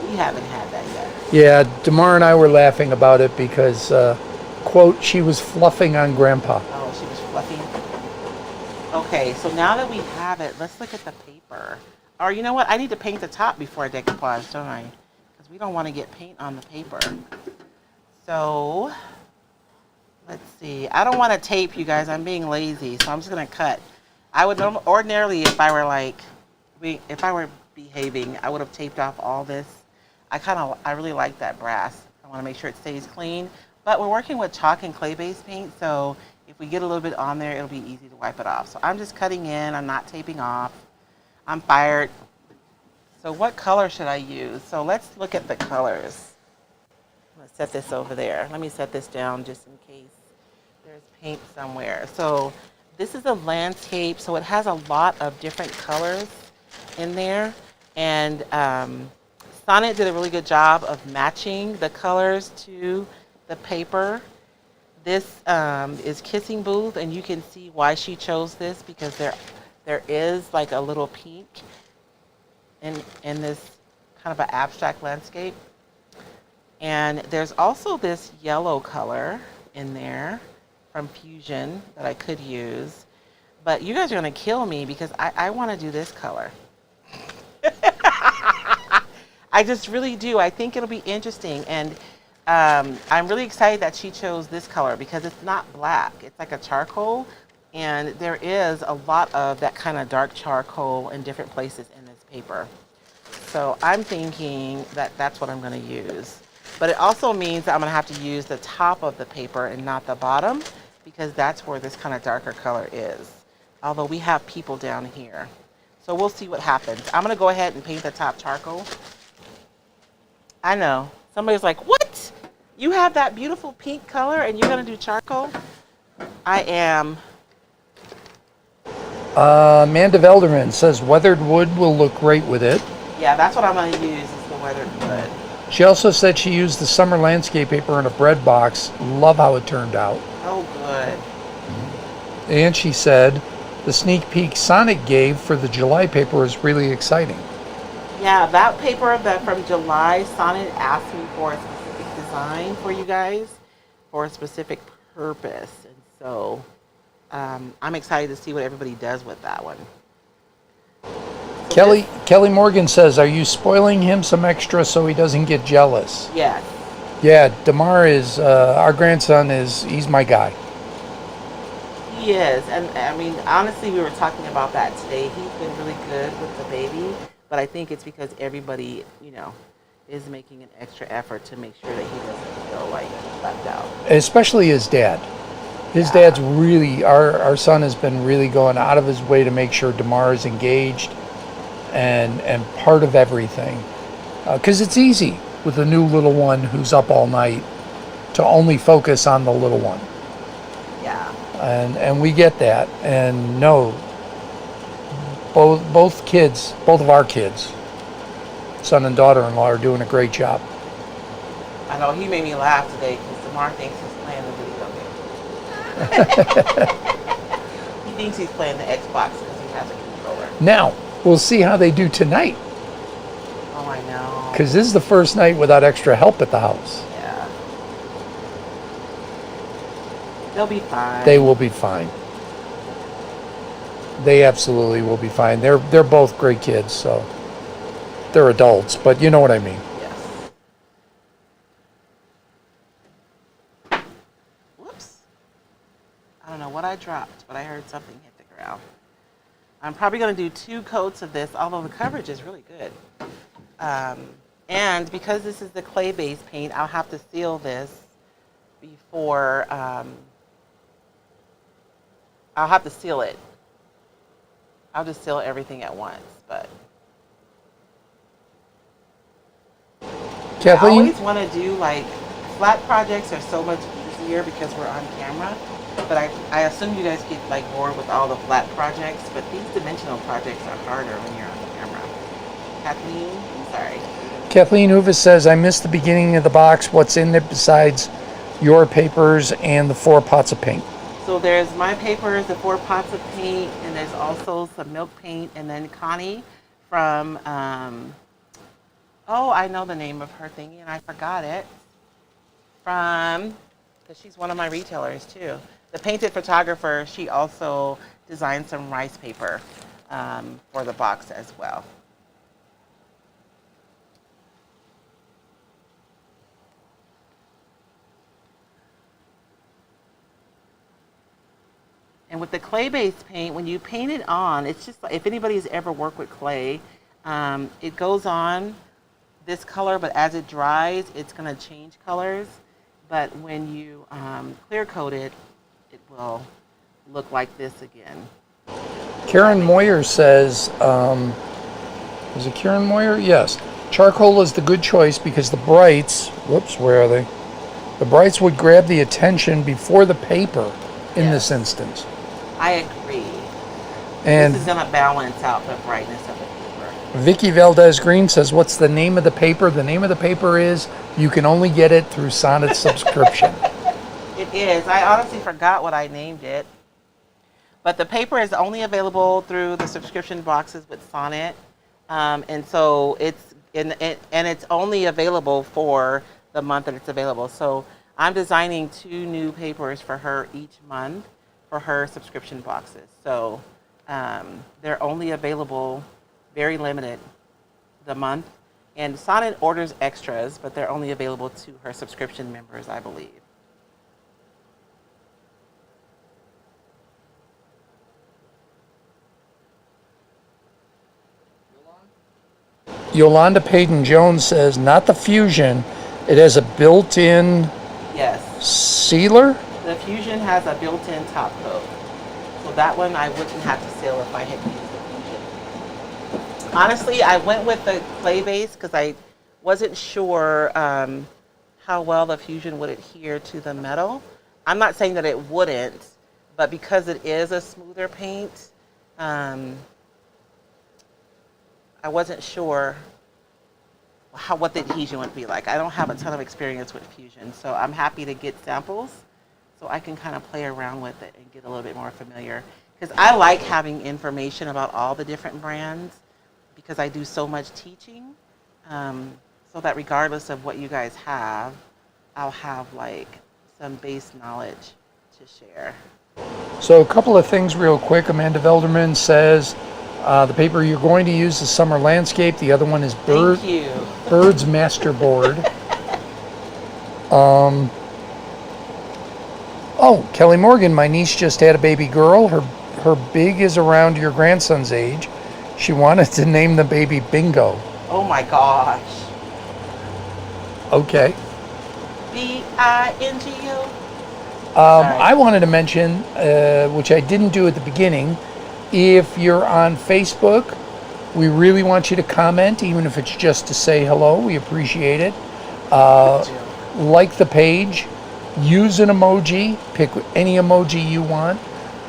we haven't had that yet. Yeah, Damar and I were laughing about it because, quote, she was fluffing on Grandpa. Oh, she was fluffing. Okay, so now that we have it, let's look at the paper. Or you know what? I need to paint the top before I decoupage, don't I? Because we don't want to get paint on the paper. So, let's see. I don't want to tape, you guys. I'm being lazy, so I'm just going to cut. I would ordinarily, if I were behaving, I would have taped off all this. I really like that brass. I want to make sure it stays clean. But we're working with chalk and clay-based paint, so if we get a little bit on there, it'll be easy to wipe it off. So I'm just cutting in. I'm not taping off. I'm fired. So what color should I use? So let's look at the colors. I'm going to set this over there. Let me set this down just in case there's paint somewhere. So this is a landscape, so it has a lot of different colors in there. And Sonnet did a really good job of matching the colors to the paper. This is Kissing Booth, and you can see why she chose this because there is like a little pink in this kind of an abstract landscape. And there's also this yellow color in there from Fusion that I could use. But you guys are going to kill me because I want to do this color. I just really do. I think it'll be interesting. And I'm really excited that she chose this color because it's not black. It's like a charcoal. And there is a lot of that kind of dark charcoal in different places in this paper. So I'm thinking that that's what I'm going to use. But it also means that I'm going to have to use the top of the paper and not the bottom because that's where this kind of darker color is. Although we have people down here. So we'll see what happens. I'm going to go ahead and paint the top charcoal. I know. Somebody's like, what? You have that beautiful pink color and you're going to do charcoal? I am. Amanda Velderman says weathered wood will look great with it. Yeah, that's what I'm going to use is the weathered wood. She also said she used the summer landscape paper in a bread box. Love how it turned out. Oh, good. And she said the sneak peek Sonnet gave for the July paper is really exciting. Yeah, that paper from July, Sonnet asked me for a specific design for you guys for a specific purpose. And so I'm excited to see what everybody does with that one. So Kelly Morgan says, "Are you spoiling him some extra so he doesn't get jealous?" Yes. Yeah, Damar is our grandson. He's my guy. He is, and I mean, honestly, we were talking about that today. He's been really good with the baby, but I think it's because everybody, is making an extra effort to make sure that he doesn't feel like left out. Especially his dad. His dad's really, our son has been really going out of his way to make sure Damar is engaged and part of everything. Because it's easy with a new little one who's up all night to only focus on the little one. Yeah. And we get that. And no, both of our kids, son and daughter-in-law, are doing a great job. I know he made me laugh today because Damar thinks he's playing the video game. He thinks he's playing the Xbox because he has a controller. Now, we'll see how they do tonight. Oh, I know. Because this is the first night without extra help at the house. Yeah. They'll be fine. They will be fine. They absolutely will be fine. They're both great kids, so they're adults, but you know what I mean. Yes. Whoops. I don't know what I dropped, but I heard something hit the ground. I'm probably going to do 2 coats of this, although the coverage is really good. And because this is the clay-based paint, I'll have to seal this before, I'll have to seal it. I'll just seal everything at once, but Kathleen? I always want to do, like, flat projects are so much easier because we're on camera, but I assume you guys get, like, bored with all the flat projects, but these dimensional projects are harder when you're on camera. Kathleen, I'm sorry. Kathleen Hoovis says, "I missed the beginning of the box. What's in there besides your papers and the 4 pots of paint?" So there's my papers, the 4 pots of paint, and there's also some milk paint, and then Connie from, I know the name of her thingy, and I forgot it. Because she's one of my retailers too. The Painted Photographer, she also designed some rice paper for the box as well. And with the clay-based paint, when you paint it on, it's just like, if anybody's ever worked with clay, it goes on this color, but as it dries, it's going to change colors. But when you clear coat it, it will look like this again. Karen Moyer says, is it Karen Moyer? Yes. Charcoal is the good choice because the brights, where are they? The brights would grab the attention before the paper in this instance. I agree. And this is going to balance out the brightness of the paper. Vicky Valdez Green says, "What's the name of the paper?" The name of the paper is, you can only get it through Sonnet subscription. It is. I honestly forgot what I named it. But the paper is only available through the subscription boxes with Sonnet. And so it's it's only available for the month that it's available. So I'm designing 2 new papers for her each month for her subscription boxes. So they're only available, very limited, the month. And Sonnet orders extras, but they're only available to her subscription members, I believe. Yolanda Payton Jones says, "Not the Fusion. It has a built-in Yes. sealer." The Fusion has a built-in top coat. So that one I wouldn't have to seal if I had used the Fusion. Honestly, I went with the clay base because I wasn't sure how well the Fusion would adhere to the metal. I'm not saying that it wouldn't, but because it is a smoother paint, I wasn't sure what the adhesion would be like. I don't have a ton of experience with Fusion, so I'm happy to get samples so I can kind of play around with it and get a little bit more familiar. Because I like having information about all the different brands because I do so much teaching, so that regardless of what you guys have, I'll have like some base knowledge to share. So a couple of things real quick. Amanda Velderman says, The paper you're going to use is Summer Landscape. The other one is Thank you. Bird's Masterboard. Oh, Kelly Morgan, my niece just had a baby girl. Her big is around your grandson's age. She wanted to name the baby Bingo. Oh my gosh. Okay. B-I-N-G-O. I wanted to mention, which I didn't do at the beginning, if you're on Facebook, we really want you to comment, even if it's just to say hello. We appreciate it. Like the page, use an emoji, pick any emoji you want.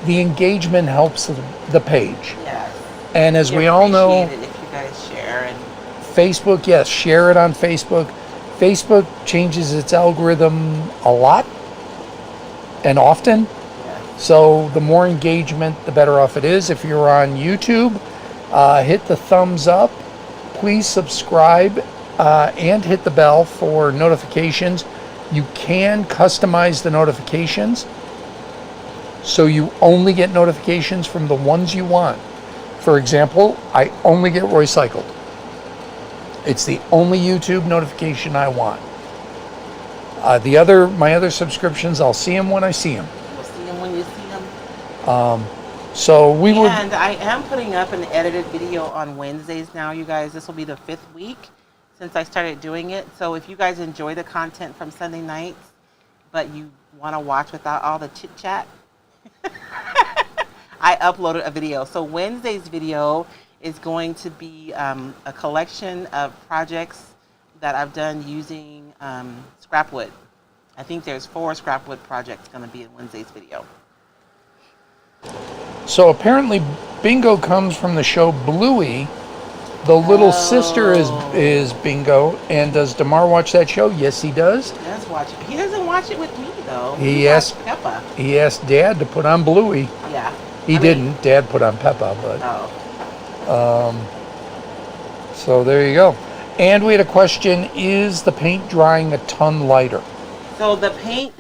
The engagement helps the page. Yes. And as we all know, appreciate it if you guys share. And Facebook, yes, share it on Facebook. Facebook changes its algorithm a lot and often. yeah. So the more engagement, the better off it is. If you're on YouTube, hit the thumbs up. Please subscribe and hit the bell for notifications. You can customize the notifications so you only get notifications from the ones you want. For example, I only get Royce Cycled. It's the only YouTube notification I want. My other subscriptions, I'll see them when I see them. You'll see them when you see them. So we would. And I am putting up an edited video on Wednesdays now, you guys. This will be the 5th week since I started doing it. So if you guys enjoy the content from Sunday nights, but you want to watch without all the chit chat, I uploaded a video. So Wednesday's video is going to be a collection of projects that I've done using scrapwood. I think there's 4 scrapwood projects going to be in Wednesday's video. So apparently Bingo comes from the show Bluey. The little sister is Bingo. And does Damar watch that show? Yes, he does. He does watch it. He doesn't watch it with me, though. He watched asked Peppa. He asked Dad to put on Bluey. Yeah. He didn't. Dad put on Peppa, but Oh. so there you go. And we had a question: is the paint drying a ton lighter? So the paint,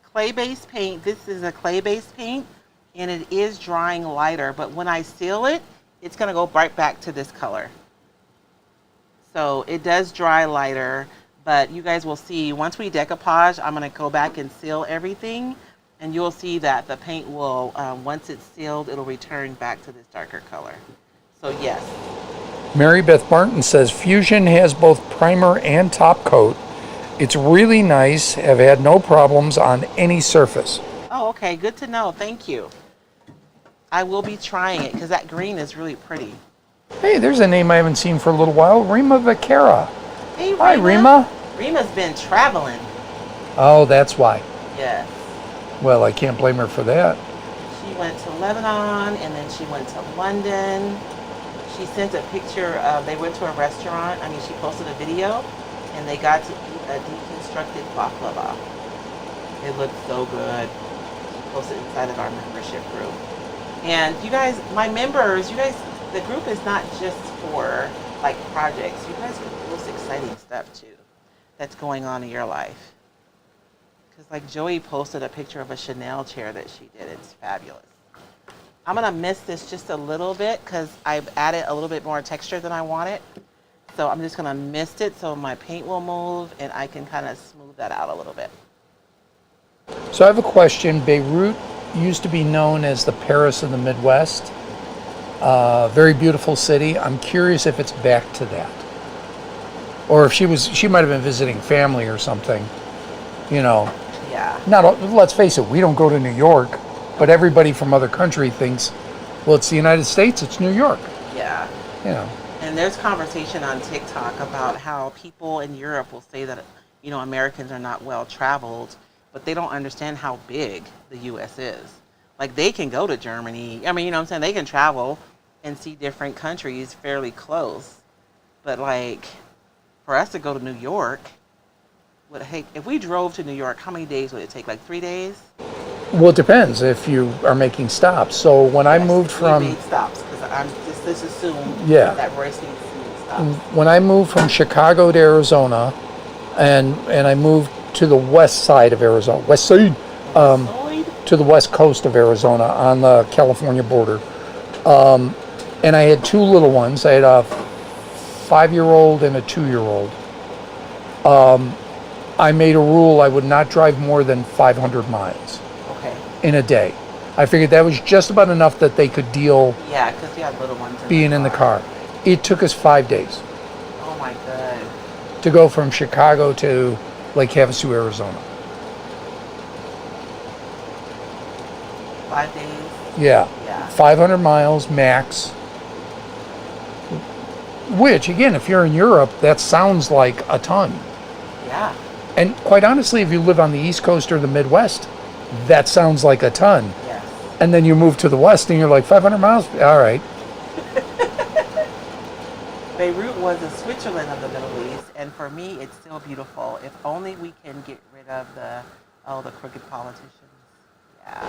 clay-based paint, this is a clay-based paint, and it is drying lighter, but when I seal it, it's going to go right back to this color. So it does dry lighter, but you guys will see, once we decoupage, I'm going to go back and seal everything, and you'll see that the paint will, once it's sealed, it'll return back to this darker color. So yes. Mary Beth Martin says Fusion has both primer and top coat. It's really nice. Have had no problems on any surface. Oh, okay. Good to know. Thank you. I will be trying it because that green is really pretty. Hey, there's a name I haven't seen for a little while. Rima Vaquera. Hey, Rima. Hi, Rima. Rima's been traveling. Oh, that's why. Yes. Well, I can't blame her for that. She went to Lebanon and then she went to London. She sent a picture of, they went to a restaurant. She posted a video and they got to eat a deconstructed baklava. It looked so good. She posted inside of our membership group. And you guys, my members, the group is not just for like projects. You guys get the most exciting stuff too that's going on in your life. Because like Joey posted a picture of a Chanel chair that she did. It's fabulous. I'm going to mist this just a little bit because I've added a little bit more texture than I wanted. So I'm just going to mist it so my paint will move and I can kind of smooth that out a little bit. So I have a question. Beirut used to be known as the Paris of the Midwest. Very beautiful city. I'm curious if it's back to that. Or if she might have been visiting family or something. Yeah. Let's face it, we don't go to New York, but everybody from other country thinks, well, it's the United States, it's New York. Yeah. And there's conversation on TikTok about how people in Europe will say that, Americans are not well traveled, but they don't understand how big the U.S. is. Like, they can go to Germany. They can travel and see different countries fairly close. But, like, for us to go to New York, if we drove to New York, how many days would it take? Like 3 days? Well, it depends if you are making stops. So when I moved from... We made stops, because I'm just assume that Royce needs to make stops. When I moved from Chicago to Arizona, and I moved to the west side of Arizona, to the west coast of Arizona on the California border, And I had 2 little ones. I had a 5-year-old and a 2-year-old. I made a rule I would not drive more than 500 miles Okay. in a day. I figured that was just about enough that they could deal Yeah, because you had little ones being in the car. It took us 5 days Oh my god. to go from Chicago to Lake Havasu, Arizona. 5 days. Yeah. Yeah. 500 miles max. Which, again, if you're in Europe, that sounds like a ton. Yeah. And quite honestly, if you live on the East Coast or the Midwest, that sounds like a ton. Yes. And then you move to the West and you're like, 500 miles? All right. Beirut was the Switzerland of the Middle East, and for me, it's still beautiful. If only we can get rid of the crooked politicians.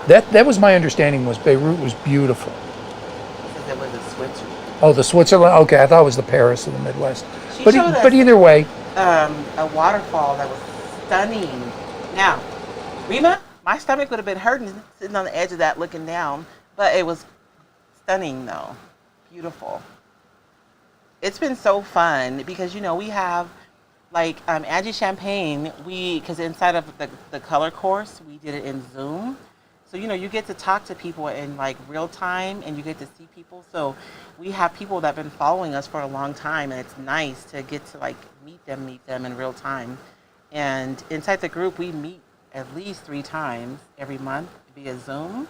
Yeah. That was my understanding, was Beirut was beautiful. Because it was a Switzerland. Oh, the Switzerland? Okay, I thought it was the Paris of the Midwest. She But, showed us but either way, a waterfall that was stunning. Now, Rima, my stomach would have been hurting sitting on the edge of that looking down, but it was stunning though. Beautiful. It's been so fun because, we have like Angie Champagne, because inside of the color course, we did it in Zoom. So, you get to talk to people in like real time and you get to see people. So we have people that have been following us for a long time, and it's nice to get to like meet them in real time. And inside the group, we meet at least 3 times every month via Zoom.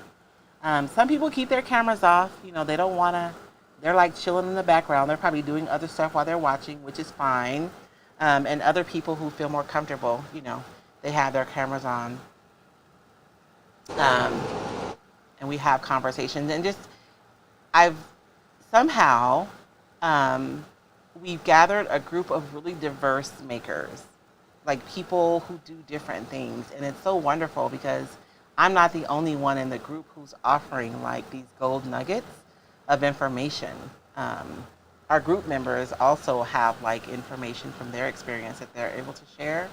Some people keep their cameras off. They don't want to, they're like chilling in the background. They're probably doing other stuff while they're watching, which is fine. And other people who feel more comfortable, they have their cameras on. And we have conversations, and I've somehow, we've gathered a group of really diverse makers, like people who do different things. And it's so wonderful because I'm not the only one in the group who's offering like these gold nuggets of information. Our group members also have like information from their experience that they're able to share.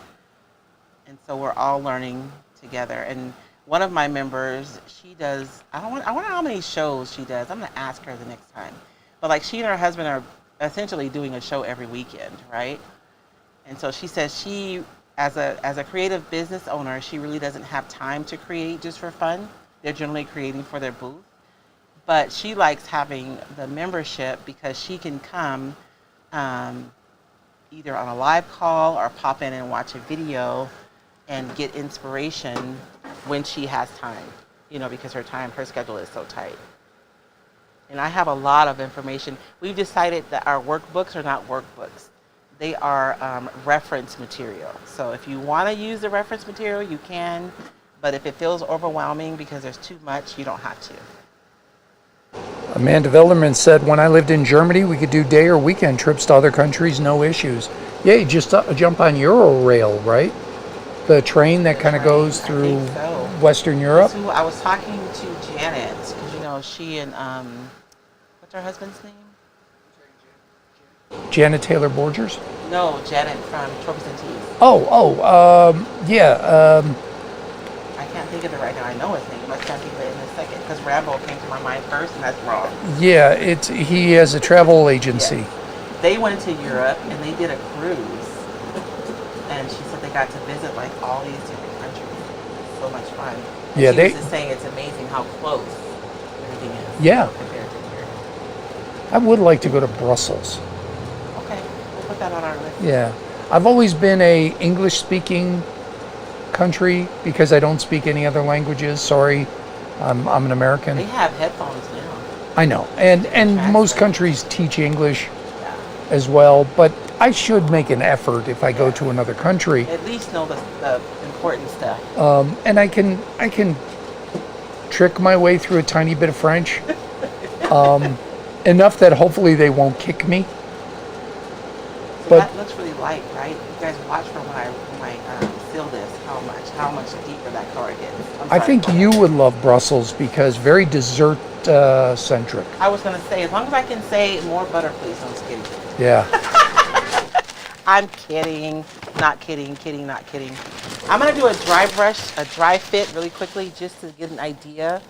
And so we're all learning together. And one of my members, she does, I wonder how many shows she does. I'm going to ask her the next time. But like she and her husband are essentially doing a show every weekend, right? And so she says she, as a creative business owner, she really doesn't have time to create just for fun. They're generally creating for their booth. But she likes having the membership because she can come either on a live call or pop in and watch a video and get inspiration when she has time, because her schedule is so tight. And I have a lot of information. We've decided that our workbooks are not workbooks. They are reference material. So if you want to use the reference material, you can. But if it feels overwhelming because there's too much, you don't have to. Amanda Velderman said, when I lived in Germany, we could do day or weekend trips to other countries, no issues. Yeah, you just jump on Eurorail, right? The train that kind of goes through Western Europe. So I was talking to Janet, because she and what's her husband's name? Janet Taylor Borgers? No, Janet from Trophies and Teas. Yeah. I can't think of it right now. I know his name. I can't think of it in a second because Rambo came to my mind first, and that's wrong. Yeah, he has a travel agency. Yes. They went to Europe and they did a cruise, and she said they got to visit like all these different countries. So much fun. And Yeah, she was just saying it's amazing how close everything is. Yeah. Compared to here. I would like to go to Brussels. Okay, we'll put that on our list. Yeah, I've always been a English-speaking country because I don't speak any other languages. Sorry, I'm an American. They have headphones now. I know, and most countries teach English as well, but I should make an effort if I go to another country. At least know the important stuff. And I can trick my way through a tiny bit of French, enough that hopefully they won't kick me. So but that looks really light, right? You guys watch for when I seal this, how much deeper that color gets. I think you would love Brussels because very dessert centric. I was gonna say, as long as I can say more butter, please. I'm just kidding. Yeah. I'm kidding, not kidding, not kidding. I'm gonna do a dry fit really quickly just to get an idea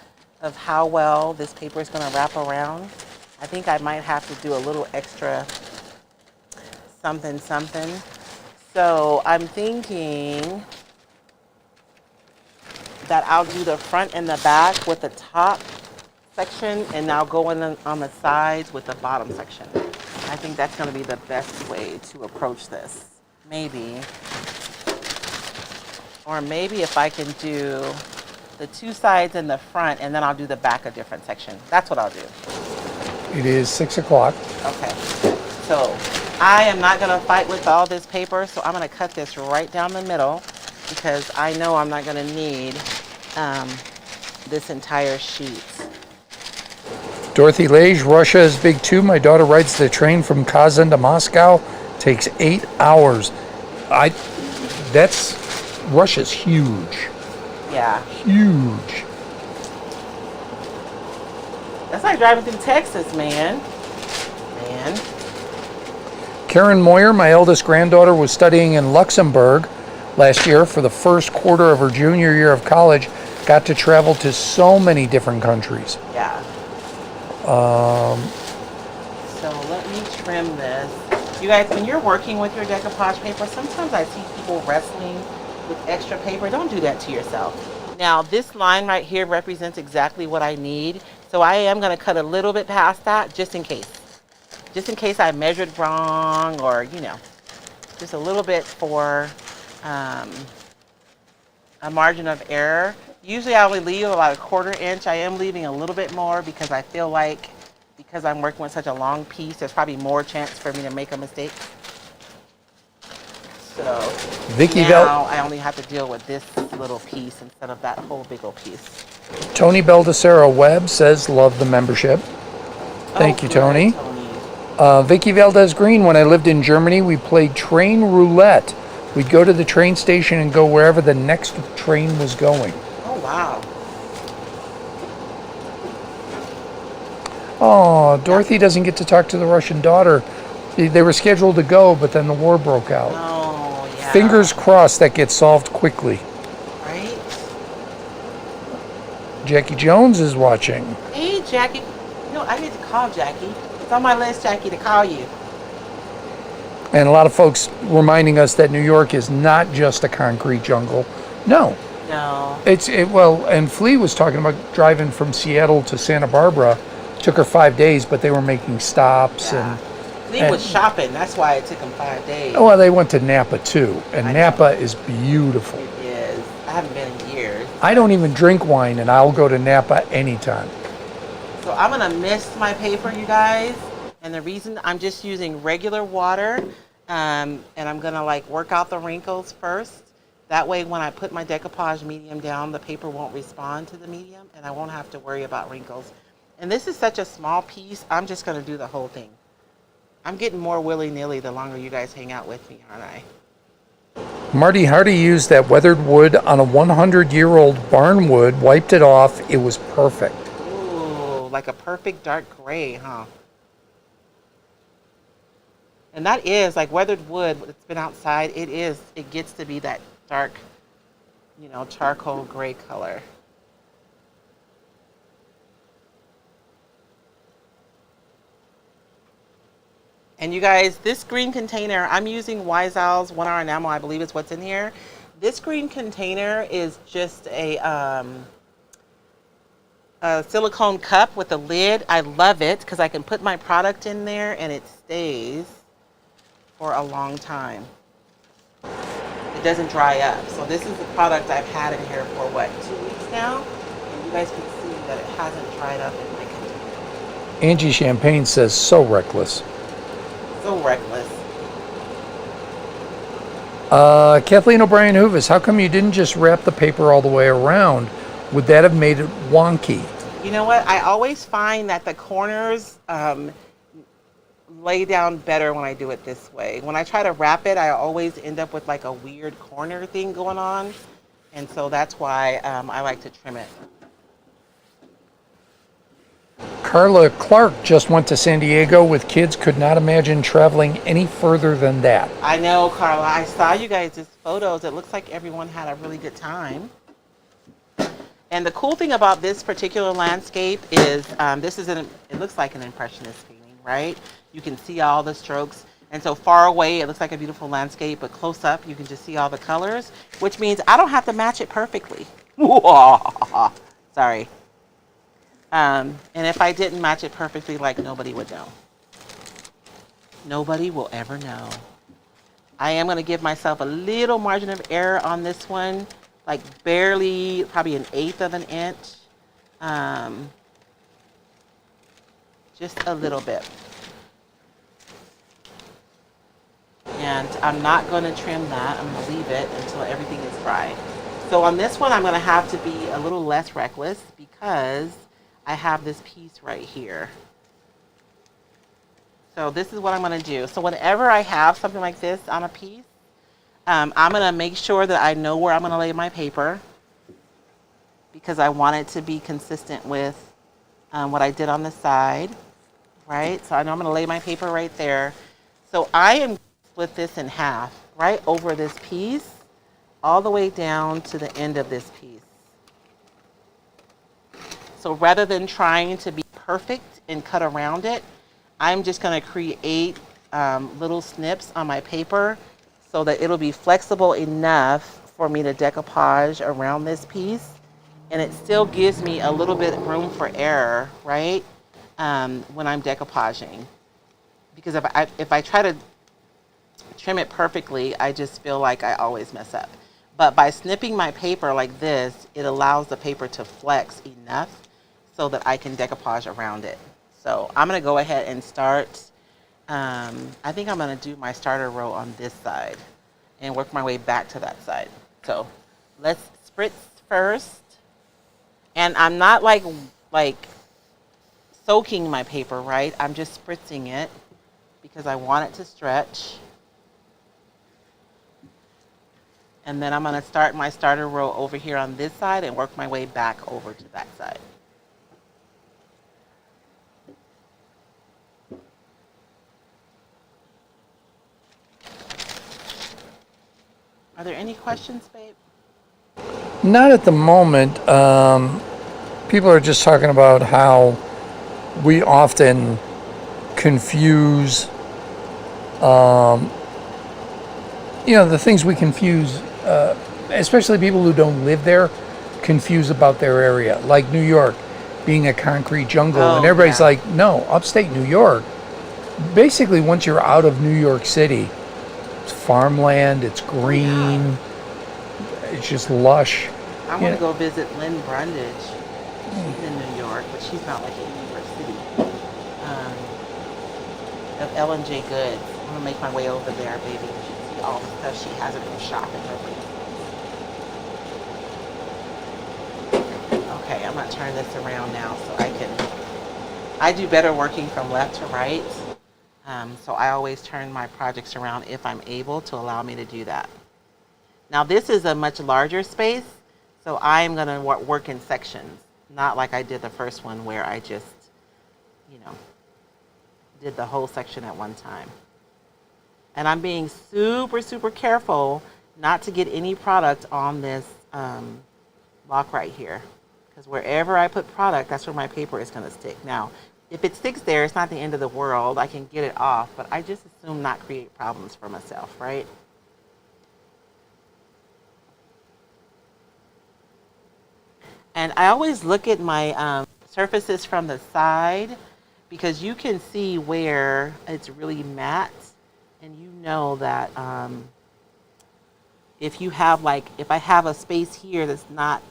of how well this paper is gonna wrap around. I think I might have to do a little extra something. So I'm thinking that I'll do the front and the back with the top section, and I'll go in on the sides with the bottom section. I think that's going to be the best way to approach this. Maybe. Or maybe if I can do the two sides in the front, and then I'll do the back a different section. That's what I'll do. It is 6 o'clock. Okay. So I am not going to fight with all this paper, so I'm going to cut this right down the middle because I know I'm not going to need this entire sheet. Dorothy Lage, Russia is big too. My daughter rides the train from Kazan to Moscow. Takes 8 hours. Russia's huge. Yeah. Huge. That's like driving through Texas, man. Karen Moyer, my eldest granddaughter, was studying in Luxembourg last year for the first quarter of her junior year of college. Got to travel to so many different countries. Yeah. So let me trim this. You guys, when you're working with your decoupage paper, sometimes I see people wrestling with extra paper. Don't do that to yourself. Now, this line right here represents exactly what I need. So I am going to cut a little bit past that just in case. Just in case I measured wrong or, just a little bit for a margin of error. Usually I only leave about a 1/4 inch. I am leaving a little bit more because I feel like because I'm working with such a long piece, there's probably more chance for me to make a mistake. So now I only have to deal with this little piece instead of that whole big old piece. Tony Beldacero Webb says, love the membership. Thank you, Tony. Vicky Valdez Green, when I lived in Germany, we played train roulette. We'd go to the train station and go wherever the next train was going. Oh, wow. Oh, Dorothy doesn't get to talk to the Russian daughter. They were scheduled to go, but then the war broke out. Oh, yeah. Fingers crossed that gets solved quickly. Right? Jackie Jones is watching. Hey, Jackie. I need to call Jackie. It's on my list, Jackie, to call you. And a lot of folks reminding us that New York is not just a concrete jungle. No. And Flea was talking about driving from Seattle to Santa Barbara. Took her 5 days, but they were making stops. Yeah. Flea was shopping. That's why it took him 5 days. Oh, well, they went to Napa too. And Napa is beautiful. It is. I haven't been in years. I don't even drink wine, and I'll go to Napa anytime. So I'm going to mist my paper, you guys. And the reason I'm just using regular water, and I'm going to work out the wrinkles first. That way, when I put my decoupage medium down, the paper won't respond to the medium, and I won't have to worry about wrinkles. And this is such a small piece, I'm just going to do the whole thing. I'm getting more willy-nilly the longer you guys hang out with me, aren't I? Marty Hardy used that weathered wood on a 100-year-old barn wood, wiped it off. It was perfect. Ooh, like a perfect dark gray, huh? And that is, weathered wood that's been outside, it gets to be that dark, charcoal gray color. And you guys, this green container, I'm using Wiseau's 1 Hour Enamel, I believe is what's in here. This green container is just a silicone cup with a lid. I love it because I can put my product in there and it stays for a long time. It doesn't dry up. So this is the product I've had in here for 2 weeks now? And you guys can see that it hasn't dried up in my container. Angie Champagne says, so reckless. So reckless. Kathleen O'Brien Hoovis, how come you didn't just wrap the paper all the way around? Would that have made it wonky? You know what? I always find that the corners lay down better when I do it this way. When I try to wrap it, I always end up with a weird corner thing going on. And so that's why I like to trim it. Carla Clark just went to San Diego with kids, could not imagine traveling any further than that. I know, Carla. I saw you guys' photos. It looks like everyone had a really good time. And the cool thing about this particular landscape is it looks like an impressionist painting, right? You can see all the strokes. And so far away, it looks like a beautiful landscape, but close up, you can just see all the colors, which means I don't have to match it perfectly. Sorry. And if I didn't match it perfectly, like, nobody would know. Nobody will ever know. I am going to give myself a little margin of error on this one, like barely, probably 1/8 of an inch. Just a little bit. And I'm not going to trim that. I'm going to leave it until everything is dry. So on this one, I'm going to have to be a little less reckless because I have this piece right here. So this is what I'm going to do. So whenever I have something like this on a piece, I'm going to make sure that I know where I'm going to lay my paper because I want it to be consistent with what I did on the side, right? So I know I'm going to lay my paper right there. So I am going to split this in half, right over this piece, all the way down to the end of this piece. So rather than trying to be perfect and cut around it, I'm just going to create little snips on my paper so that it'll be flexible enough for me to decoupage around this piece. And it still gives me a little bit room for error, right, when I'm decoupaging. Because if I try to trim it perfectly, I just feel like I always mess up. But by snipping my paper like this, it allows the paper to flex enough so that I can decoupage around it. So I'm going to go ahead and start. I think I'm going to do my starter row on this side and work my way back to that side. So let's spritz first. And I'm not like soaking my paper, right? I'm just spritzing it because I want it to stretch. And then I'm going to start my starter row over here on this side and work my way back over to that side. Are there any questions, babe? Not at the moment. People are just talking about how we often confuse, the things we confuse, especially people who don't live there, confuse about their area. Like New York being a concrete jungle. And everybody's like, no, upstate New York. Basically, once you're out of New York City, it's farmland, it's green, it's just lush. I want to go visit Lynn Brundage. She's in New York, but she's not like in New York City. Of Ellen-J. Goods. I'm going to make my way over there, baby. You should see all the stuff she has in her shop in her place. Okay, I'm going to turn this around now so I do better working from left to right. So I always turn my projects around if I'm able to allow me to do that. Now this is a much larger space, so I'm going to work in sections, not like I did the first one where I just, did the whole section at one time. And I'm being super, super careful not to get any product on this block right here, because wherever I put product, that's where my paper is going to stick. Now, if it sticks there, it's not the end of the world. I can get it off, but I just assume not create problems for myself, right? And I always look at my surfaces from the side because you can see where it's really matte, and you know that if I have a space here that's matte,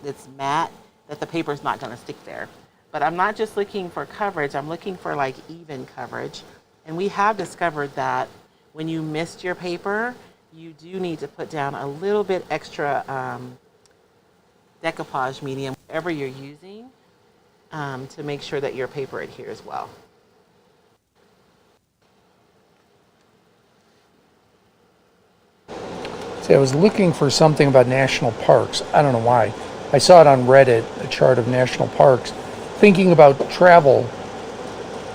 that the paper is not going to stick there. But I'm not just looking for coverage, I'm looking for like even coverage. And we have discovered that when you mist your paper, you do need to put down a little bit extra decoupage medium, whatever you're using, to make sure that your paper adheres well. See, I was looking for something about national parks. I don't know why. I saw it on Reddit, a chart of national parks, thinking about travel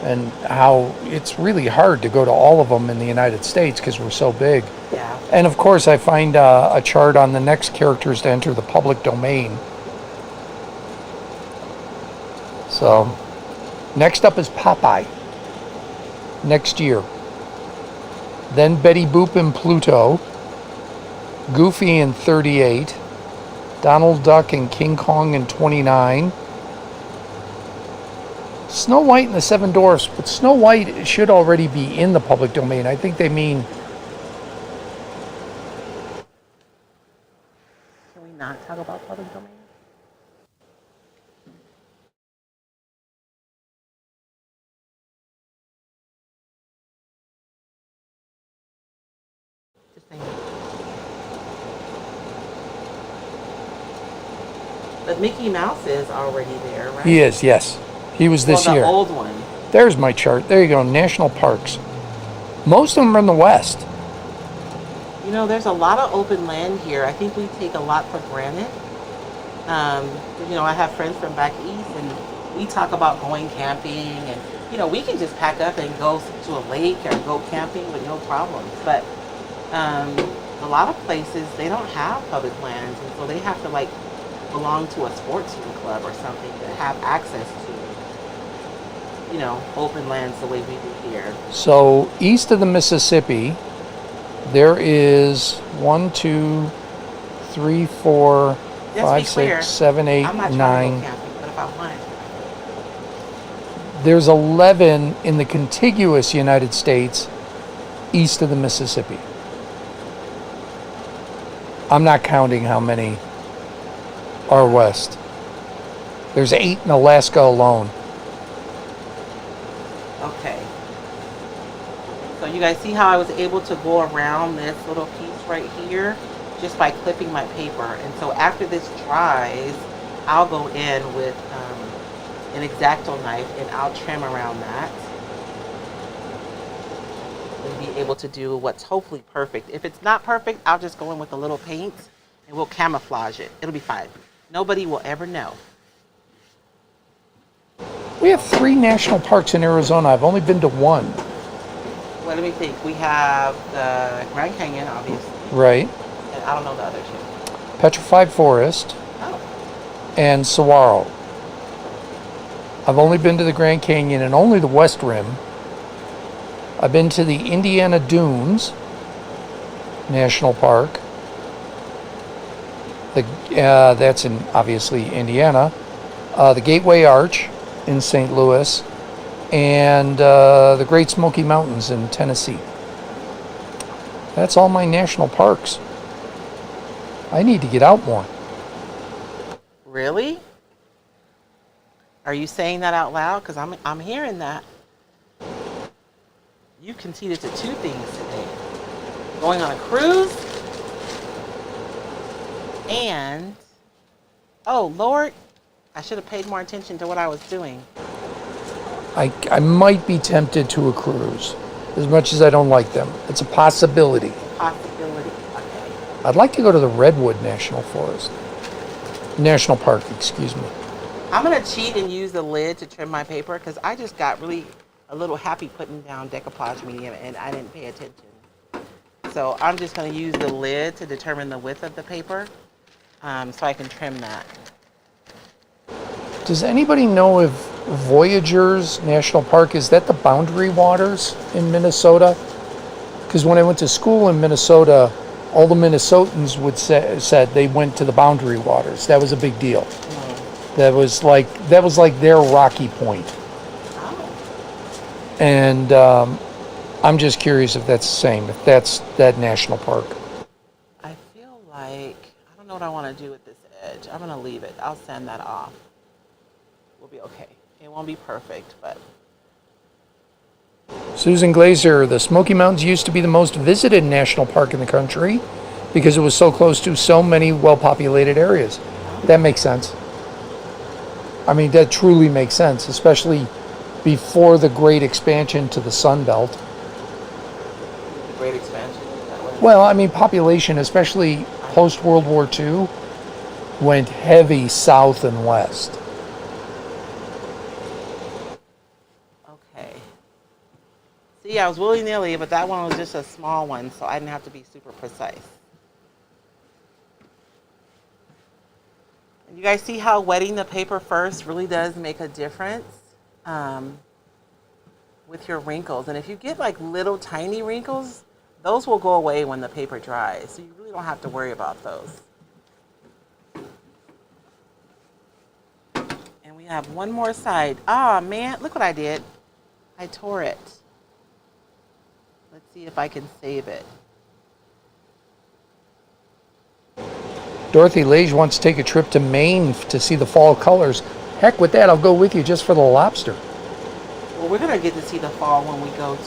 and how it's really hard to go to all of them in the United States because we're so big. Yeah. And of course, I find a chart on the next characters to enter the public domain. So, next up is Popeye. Next year. Then Betty Boop and Pluto. Goofy in 38. Donald Duck and King Kong in 29. Snow White and the Seven Dwarfs, but Snow White should already be in the public domain. I think they mean... Can we not talk about public domain? Just saying. But Mickey Mouse is already there, right? He is, yes. He was this the year. old one. There's my chart. There you go, national parks. Most of them are in the West. You know, there's a lot of open land here. I think we take a lot for granted. You know, I have friends from back east, and we talk about going camping, and you know, we can just pack up and go to a lake or go camping with no problems. But a lot of places they don't have public lands, and so they have to like belong to a sportsman club or something to have access to, you know, open lands the way we do here. So east of the Mississippi, there is 1, 2, 3, 4, 5, 6, 7, 8, I'm not 9. trying to go camping, but if I wanted to. There's 11 in the contiguous United States east of the Mississippi. I'm not counting how many are west. There's 8 in Alaska alone. Okay. So you guys see how I was able to go around this little piece right here just by clipping my paper. And so after this dries, I'll go in with an X-Acto knife and I'll trim around that and be able to do what's hopefully perfect. If it's not perfect, I'll just go in with a little paint and we'll camouflage it. It'll be fine. Nobody will ever know. We have 3 national parks in Arizona. I've only been to 1. Well, let me think. We have the Grand Canyon, obviously. Right. And I don't know the other 2. Petrified Forest. Oh. And Saguaro. I've only been to the Grand Canyon and only the West Rim. I've been to the Indiana Dunes National Park. That's in, obviously, Indiana. The Gateway Arch in St. Louis. And the Great Smoky Mountains in Tennessee. That's all my national parks. I need to get out more. Really? Are you saying that out loud? Because I'm hearing that. You conceded to 2 things today. Going on a cruise and, oh Lord, I should have paid more attention to what I was doing. I might be tempted to a cruise, as much as I don't like them. It's a possibility. Possibility, okay. I'd like to go to the Redwood National Park, excuse me. I'm going to cheat and use the lid to trim my paper because I just got really a little happy putting down decoupage medium and I didn't pay attention. So I'm just going to use the lid to determine the width of the paper so I can trim that. Does anybody know if Voyageurs National Park, is that the Boundary Waters in Minnesota? Because when I went to school in Minnesota, all the Minnesotans said they went to the Boundary Waters. That was a big deal. That was like their Rocky Point. Oh. And I'm just curious if that's the same, if that's that national park. I feel like, I don't know what I want to do with this edge. I'm going to leave it. I'll sand that off. We'll be okay. It won't be perfect, but. Susan Glazer, the Smoky Mountains used to be the most visited national park in the country because it was so close to so many well-populated areas. That makes sense. I mean, that truly makes sense, especially before the great expansion to the Sun Belt. Great expansion? That way? Well, I mean, population, especially post-World War II, went heavy south and west. Okay. See, I was willy-nilly, but that one was just a small one, so I didn't have to be super precise. You guys see how wetting the paper first really does make a difference with your wrinkles. And if you get like little tiny wrinkles, those will go away when the paper dries. So you really don't have to worry about those. And we have one more side. Ah, man, look what I did. I tore it. Let's see if I can save it. Dorothy Lage wants to take a trip to Maine to see the fall colors. Heck with that, I'll go with you just for the lobster. Well, we're going to get to see the fall when we go to,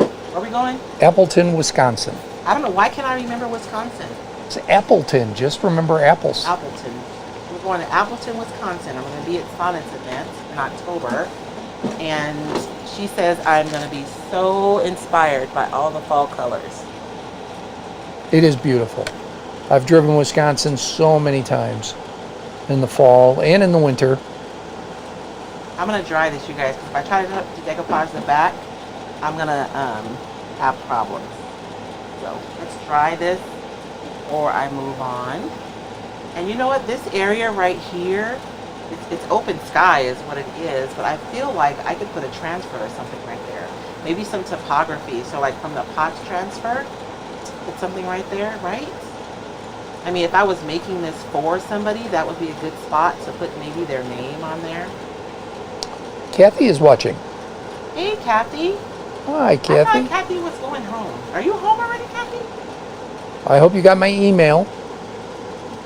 where are we going? Appleton, Wisconsin. I don't know, why can't I remember Wisconsin? It's Appleton, just remember apples. Appleton. We're going to Appleton, Wisconsin. I'm going to be at Sonnet's event in October. And she says I'm going to be so inspired by all the fall colors. It is beautiful. I've driven Wisconsin so many times in the fall and in the winter. I'm going to dry this, you guys, because if I try to decoupage the back, I'm going to have problems. So let's dry this before I move on. And you know what? This area right here, it's open sky is what it is, but I feel like I could put a transfer or something right there. Maybe some topography. So like from the pots transfer, put something right there, right? I mean, if I was making this for somebody, that would be a good spot to put maybe their name on there. Kathy is watching. Hey, Kathy. Hi, I Kathy. thought Kathy was going home. Are you home already, Kathy? I hope you got my email.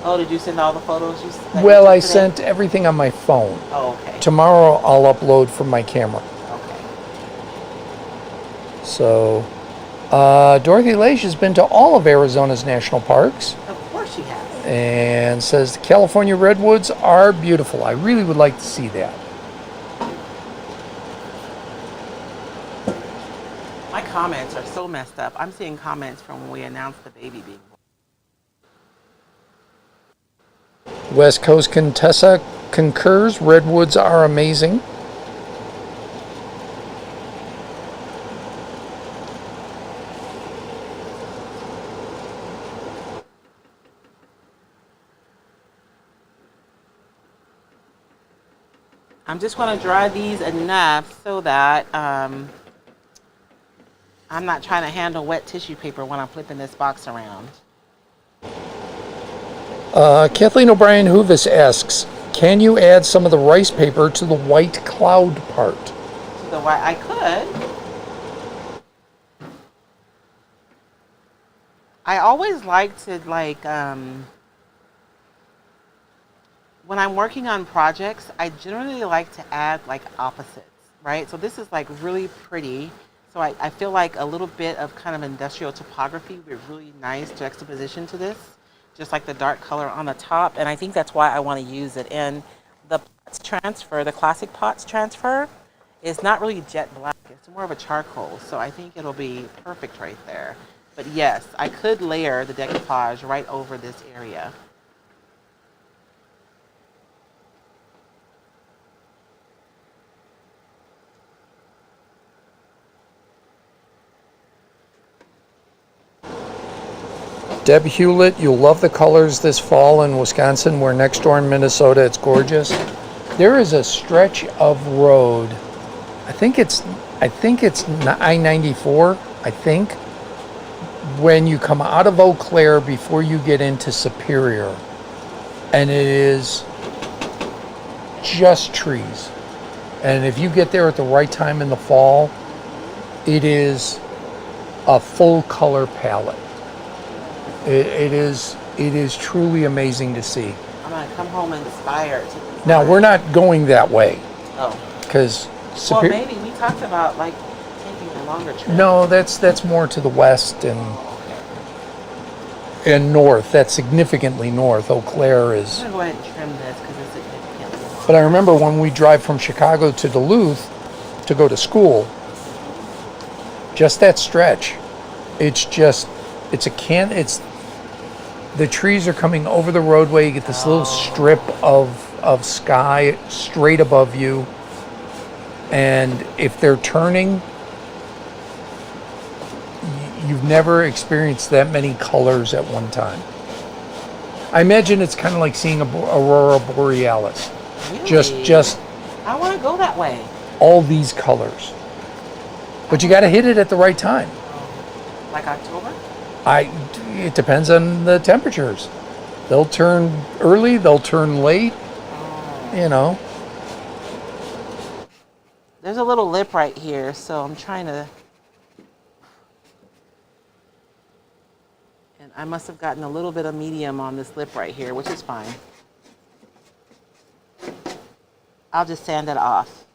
Oh, did you send all the photos you sent? Well, I sent everything on my phone. Oh, okay. Tomorrow I'll upload from my camera. Okay. So, Dorothy Lage has been to all of Arizona's national parks Of course she has. and says the California redwoods are beautiful. I really would like to see that. My comments are so messed up. I'm seeing comments from when we announced the baby being born. West Coast Contessa concurs. Redwoods are amazing. I'm just going to dry these enough so that I'm not trying to handle wet tissue paper when I'm flipping this box around. Kathleen O'Brien Hoovis asks, can you add some of the rice paper to the white cloud part? To the white, I could. I always like to when I'm working on projects, I generally like to add like opposites, right? So this is like really pretty. So I feel like a little bit of kind of industrial topography would be really nice juxtaposition to this. Just like the dark color on the top, and I think that's why I want to use it. And the pots transfer, the classic pots transfer, is not really jet black. It's more of a charcoal, so I think it'll be perfect right there. But yes, I could layer the decoupage right over this area. Deb Hewlett, you'll love the colors this fall in Wisconsin. We're next door in Minnesota. It's gorgeous. There is a stretch of road. I think it's I-94, I think, when you come out of Eau Claire before you get into Superior. And it is just trees. And if you get there at the right time in the fall, it is a full color palette. It is truly amazing to see. I'm gonna come home inspired. Now we're not going that way Oh. because Well, maybe we talked about like taking a longer trip. no, that's more to the west and Okay. north. That's significantly north. Eau Claire I'm is. gonna go ahead and trim this because it's significantly long. But I remember when we drive from Chicago to Duluth to go to school, just that stretch, it's the trees are coming over the roadway. You get this little strip of sky straight above you. And if they're turning, you've never experienced that many colors at one time. I imagine it's kind of like seeing a aurora borealis. Really? Just I want to go that way. all these colors. But you got to hit it at the right time. Like October? It depends on the temperatures. They'll turn early, they'll turn late, you know. There's a little lip right here, so I'm trying to. And I must have gotten a little bit of medium on this lip right here, which is fine. I'll just sand it off.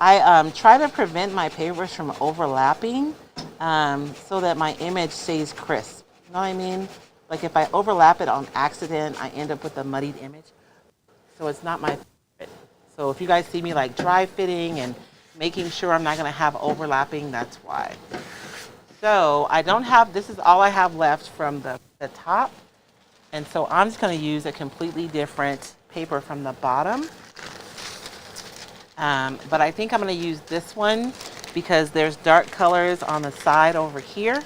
I try to prevent my papers from overlapping so that my image stays crisp. You know what I mean? Like if I overlap it on accident, I end up with a muddied image. So it's not my favorite. So if you guys see me like dry fitting and making sure I'm not going to have overlapping, that's why. So I don't have, this is all I have left from the top. And so I'm just going to use a completely different paper from the bottom. But I think I'm going to use this one because there's dark colors on the side over here.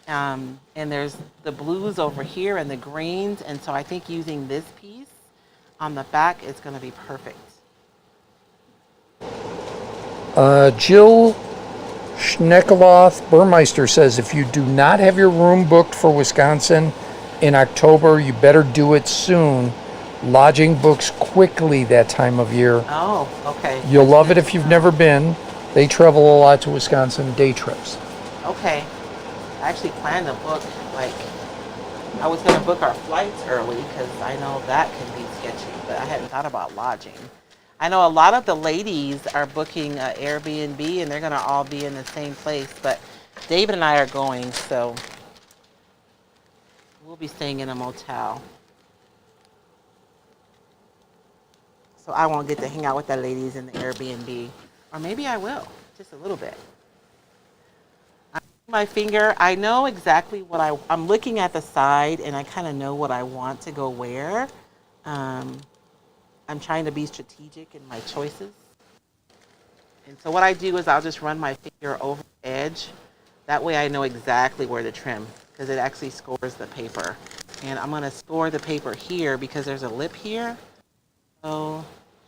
And there's the blues over here and the greens. And so I think using this piece on the back is going to be perfect. Jill Schneckloth Burmeister says, if you do not have your room booked for Wisconsin in October, you better do it soon. Lodging books quickly that time of year. Oh, okay. You'll love it if you've never been. They travel a lot to Wisconsin, day trips. Okay. I actually planned to book, like, I was going to book our flights early because I know that can be sketchy, but I hadn't thought about lodging. I know a lot of the ladies are booking Airbnb and they're going to all be in the same place, but David and I are going, so we'll be staying in a motel. So I won't get to hang out with the ladies in the Airbnb. Or maybe I will, just a little bit. My finger, I know exactly what I'm looking at the side and I kind of know what I want to go where. I'm trying to be strategic in my choices. And so what I do is I'll just run my finger over the edge. That way I know exactly where to trim because it actually scores the paper. And I'm going to score the paper here because there's a lip here. So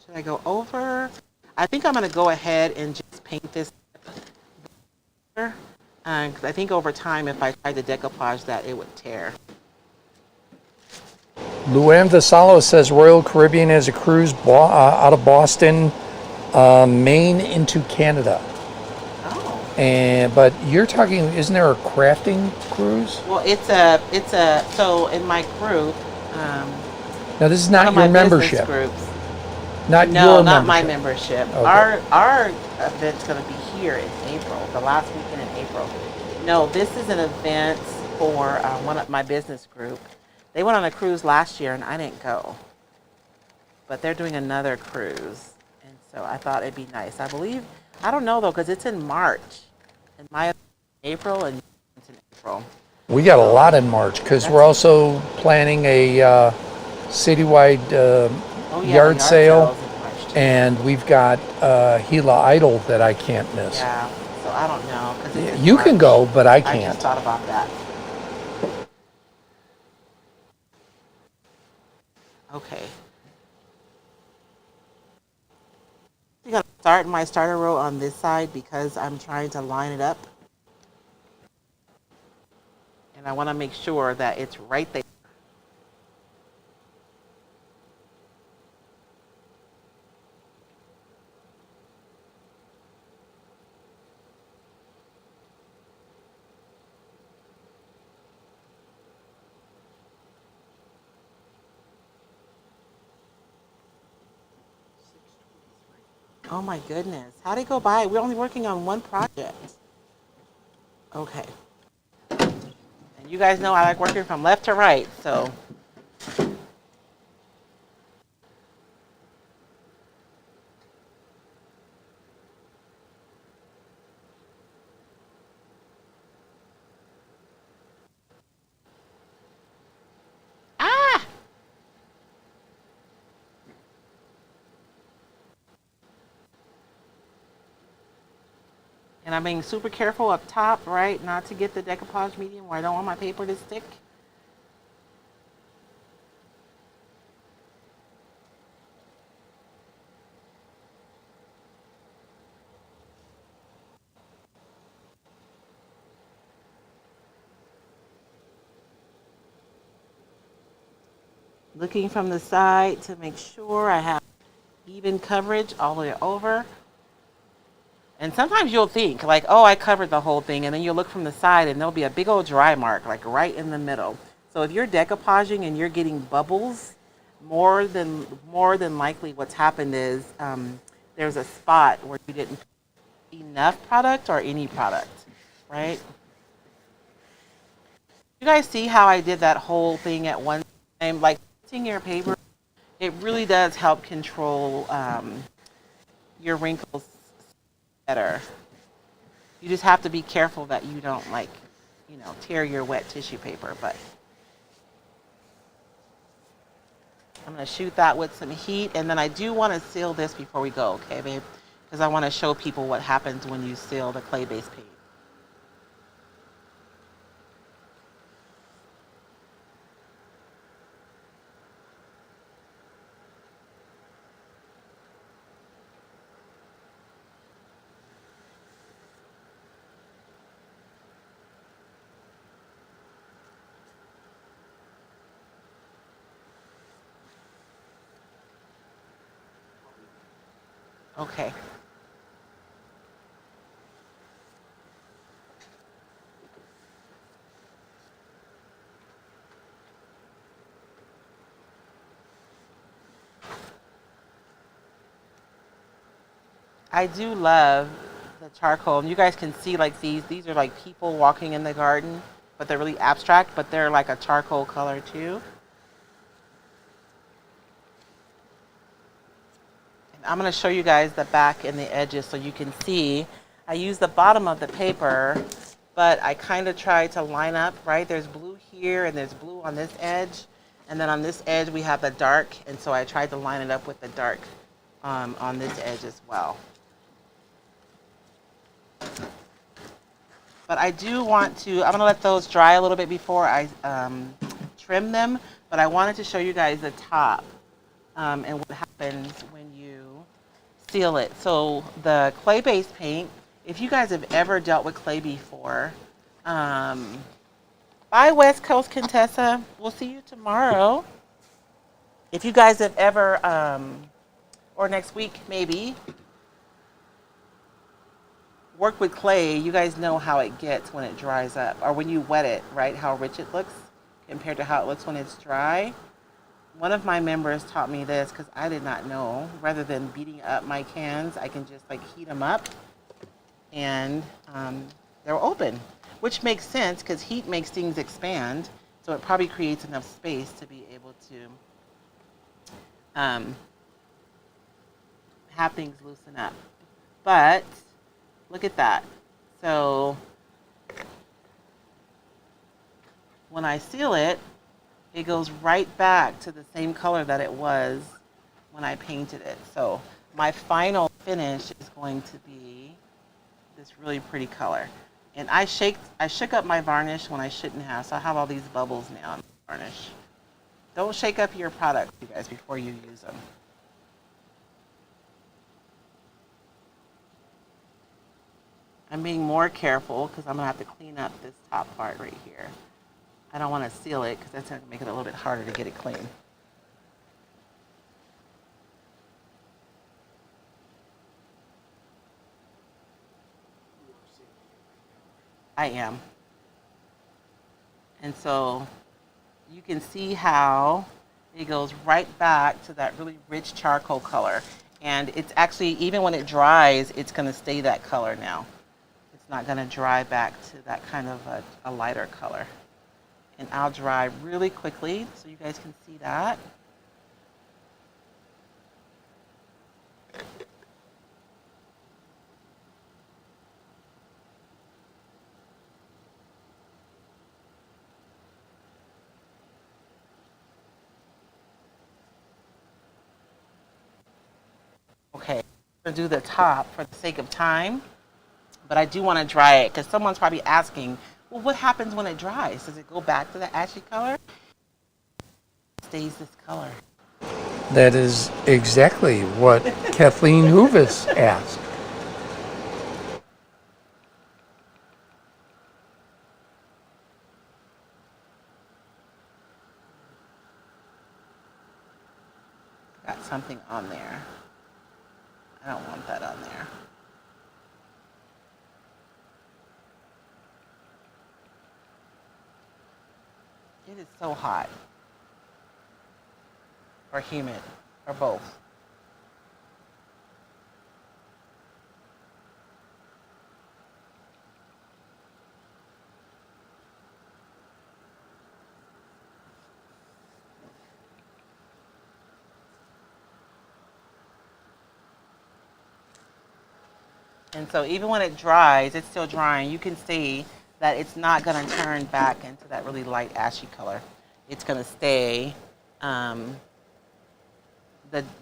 should I go over? I think I'm going to go ahead and just paint this because I think over time if I tried to decoupage that it would tear. Luann Vassallo says Royal Caribbean has a cruise out of Boston, Maine into Canada. Oh. But you're talking, isn't there a crafting cruise? Well, so in my group, Now this is one not of your my membership. business groups. Not No, your not membership. my membership. Okay. Our event's going to be here in April, the last weekend in April. No, this is an event for one of my business group. They went on a cruise last year and I didn't go. But they're doing another cruise. And so I thought it'd be nice. I believe, I don't know though, because it's in March. And my April and it's in April. We got a lot in March because we're also planning a citywide yard sale. sales in March, too. And we've got Gila Idol that I can't miss. Yeah, so I don't know. 'Cause it's in You can March. go, but I I can't. just thought about that. Okay. I'm going to start my starter row on this side because I'm trying to line it up. And I want to make sure that it's right there. Oh my goodness. How'd it go by? We're only working on one project. Okay. And you guys know I like working from left to right, so. Ah! And I'm being super careful up top, right? Not to get the decoupage medium where I don't want my paper to stick. Looking from the side to make sure I have even coverage all the way over. And sometimes you'll think like, oh, I covered the whole thing. And then you'll look from the side and there'll be a big old dry mark like right in the middle. So if you're decoupaging and you're getting bubbles, more than likely what's happened is there's a spot where you didn't put enough product or any product, right? You guys see how I did that whole thing at one time? Like printing your paper, it really does help control your wrinkles better. You just have to be careful that you don't like, tear your wet tissue paper. But I'm going to shoot that with some heat. And then I do want to seal this before we go, okay, babe? Because I want to show people what happens when you seal the clay-based paint. Okay. I do love the charcoal. And you guys can see like these are like people walking in the garden, but they're really abstract, but they're like a charcoal color too. And I'm going to show you guys the back and the edges so you can see. I use the bottom of the paper, but I kind of try to line up, right? There's blue here and there's blue on this edge. And then on this edge we have the dark, and so I tried to line it up with the dark on this edge as well. But I do want to, I'm going to let those dry a little bit before I trim them. But I wanted to show you guys the top and what happens when you seal it. So the clay-based paint, if you guys have ever dealt with clay before, bye West Coast Contessa. We'll see you tomorrow. If you guys have ever, or next week maybe, work with clay, you guys know how it gets when it dries up, or when you wet it, right? How rich it looks compared to how it looks when it's dry. One of my members taught me this because I did not know. Rather than beating up my cans, I can just like heat them up and they're open, which makes sense because heat makes things expand. So it probably creates enough space to be able to have things loosen up. But look at that. So when I seal it, it goes right back to the same color that it was when I painted it. So my final finish is going to be this really pretty color. And I shook up my varnish when I shouldn't have, so I have all these bubbles now in the varnish. Don't shake up your products, you guys, before you use them. I'm being more careful because I'm going to have to clean up this top part right here. I don't want to seal it because that's going to make it a little bit harder to get it clean. I am. And so you can see how it goes right back to that really rich charcoal color. And it's actually, even when it dries, it's going to stay that color now. It's not going to dry back to that kind of a lighter color. And I'll dry really quickly so you guys can see that. Okay, I'm going to do the top for the sake of time, but I do want to dry it because someone's probably asking, well, what happens when it dries? Does it go back to the ashy color? It stays this color. That is exactly what Kathleen Hoovis asked. got something on there. I don't want that on there. It is so hot. Or humid. Or both. And so even when it dries, it's still drying. You can see that it's not going to turn back into that really light ashy color. It's going to stay the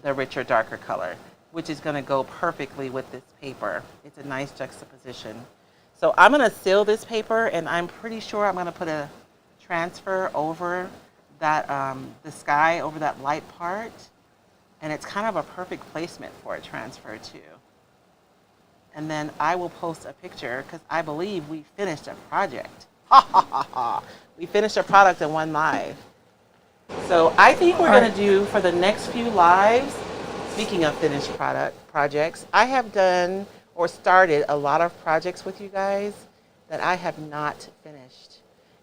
richer, darker color, which is going to go perfectly with this paper. It's a nice juxtaposition. So I'm going to seal this paper, and I'm pretty sure I'm going to put a transfer over that the sky, over that light part. And it's kind of a perfect placement for a transfer too. And then I will post a picture because I believe we finished a project. Ha ha ha ha. We finished a product in one live. So I think we're going to do for the next few lives, speaking of finished projects, I have done or started a lot of projects with you guys that I have not finished.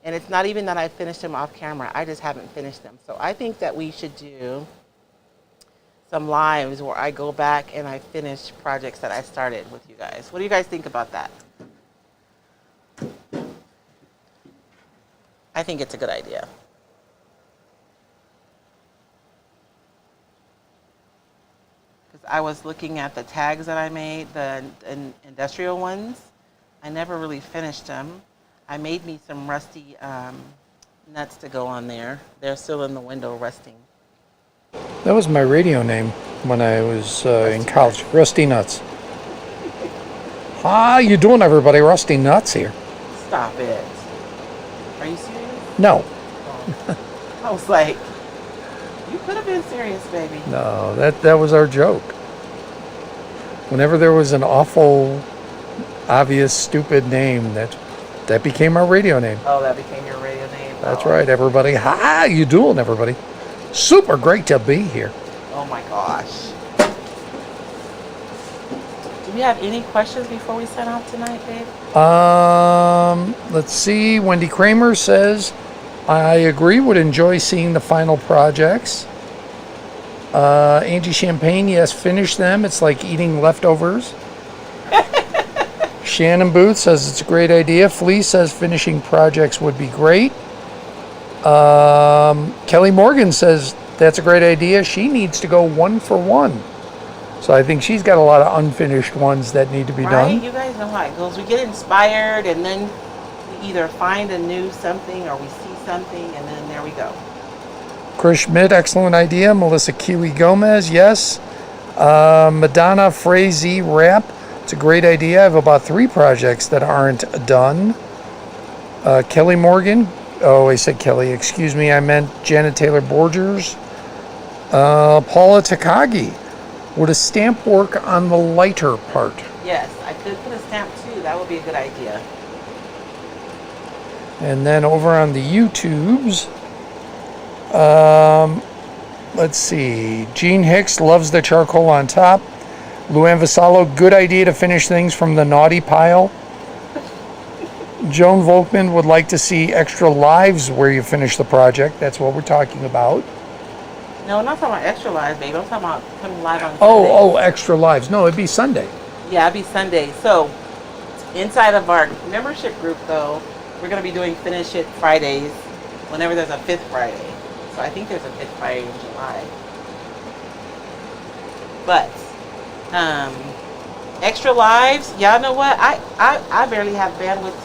And it's not even that I finished them off camera. I just haven't finished them. So I think that we should do some lives where I go back and I finish projects that I started with you guys. What do you guys think about that? I think it's a good idea. Because I was looking at the tags that I made, the industrial ones. I never really finished them. I made me some rusty nuts to go on there. They're still in the window rusting. That was my radio name when I was in college. Rusty Nuts. How you doing, everybody? Rusty Nuts here. Stop it. Are you serious? No. Oh. I was like, you could have been serious, baby. No, that was our joke. Whenever there was an awful, obvious, stupid name, that became our radio name. Oh, that became your radio name? That's right, everybody. How you doing, everybody? Super great to be here. Oh my gosh. Do we have any questions before we sign off tonight, babe? Let's see. Wendy Kramer says, I agree, would enjoy seeing the final projects. Angie Champagne, yes, finish them. It's like eating leftovers. Shannon Booth says it's a great idea. Flea says finishing projects would be great. Kelly Morgan says that's a great idea. She needs to go 1 for 1. So I think she's got a lot of unfinished ones that need to be done. You guys know how it goes. We get inspired and then we either find a new something or we see something and then there we go. Chris Schmidt, excellent idea. Melissa Kiwi Gomez, yes. Madonna Frazee Rap, it's a great idea. I have about 3 projects that aren't done. Kelly Morgan, oh, I said Kelly, excuse me, I meant Janet Taylor Borgers. Paula Takagi, would a stamp work on the lighter part? Yes, I could put a stamp too. That would be a good idea. And then over on the YouTubes, let's see. Gene Hicks loves the charcoal on top. Luann Vassallo, good idea to finish things from the naughty pile. Joan Volkman would like to see extra lives where you finish the project. That's what we're talking about. No, I'm not talking about extra lives, baby. I'm talking about coming live on Sunday. Oh, extra lives. No, it'd be Sunday. Yeah, it'd be Sunday. So, inside of our membership group, though, we're going to be doing Finish It Fridays whenever there's a 5th Friday. So I think there's a 5th Friday in July. But, extra lives, y'all know what? I barely have bandwidth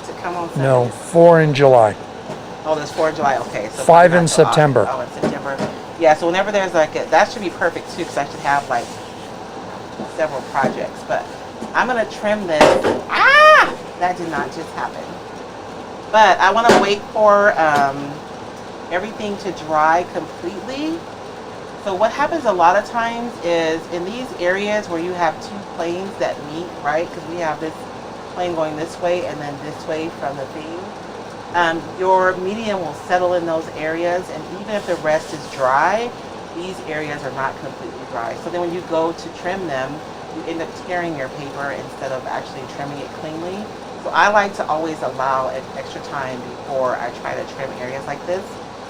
to come on Sunday. No, 4 in July. Oh, there's 4 in July. Okay. So 5 in September. Oh, in September. Yeah, so whenever there's like that should be perfect too, because I should have like several projects. But I'm going to trim this. Ah! That did not just happen. But I want to wait for everything to dry completely. So what happens a lot of times is in these areas where you have 2 planes that meet, right? Because we have this plane going this way and then this way from the thing. Your medium will settle in those areas, and even if the rest is dry, these areas are not completely dry. So then when you go to trim them, you end up tearing your paper instead of actually trimming it cleanly. So I like to always allow an extra time before I try to trim areas like this.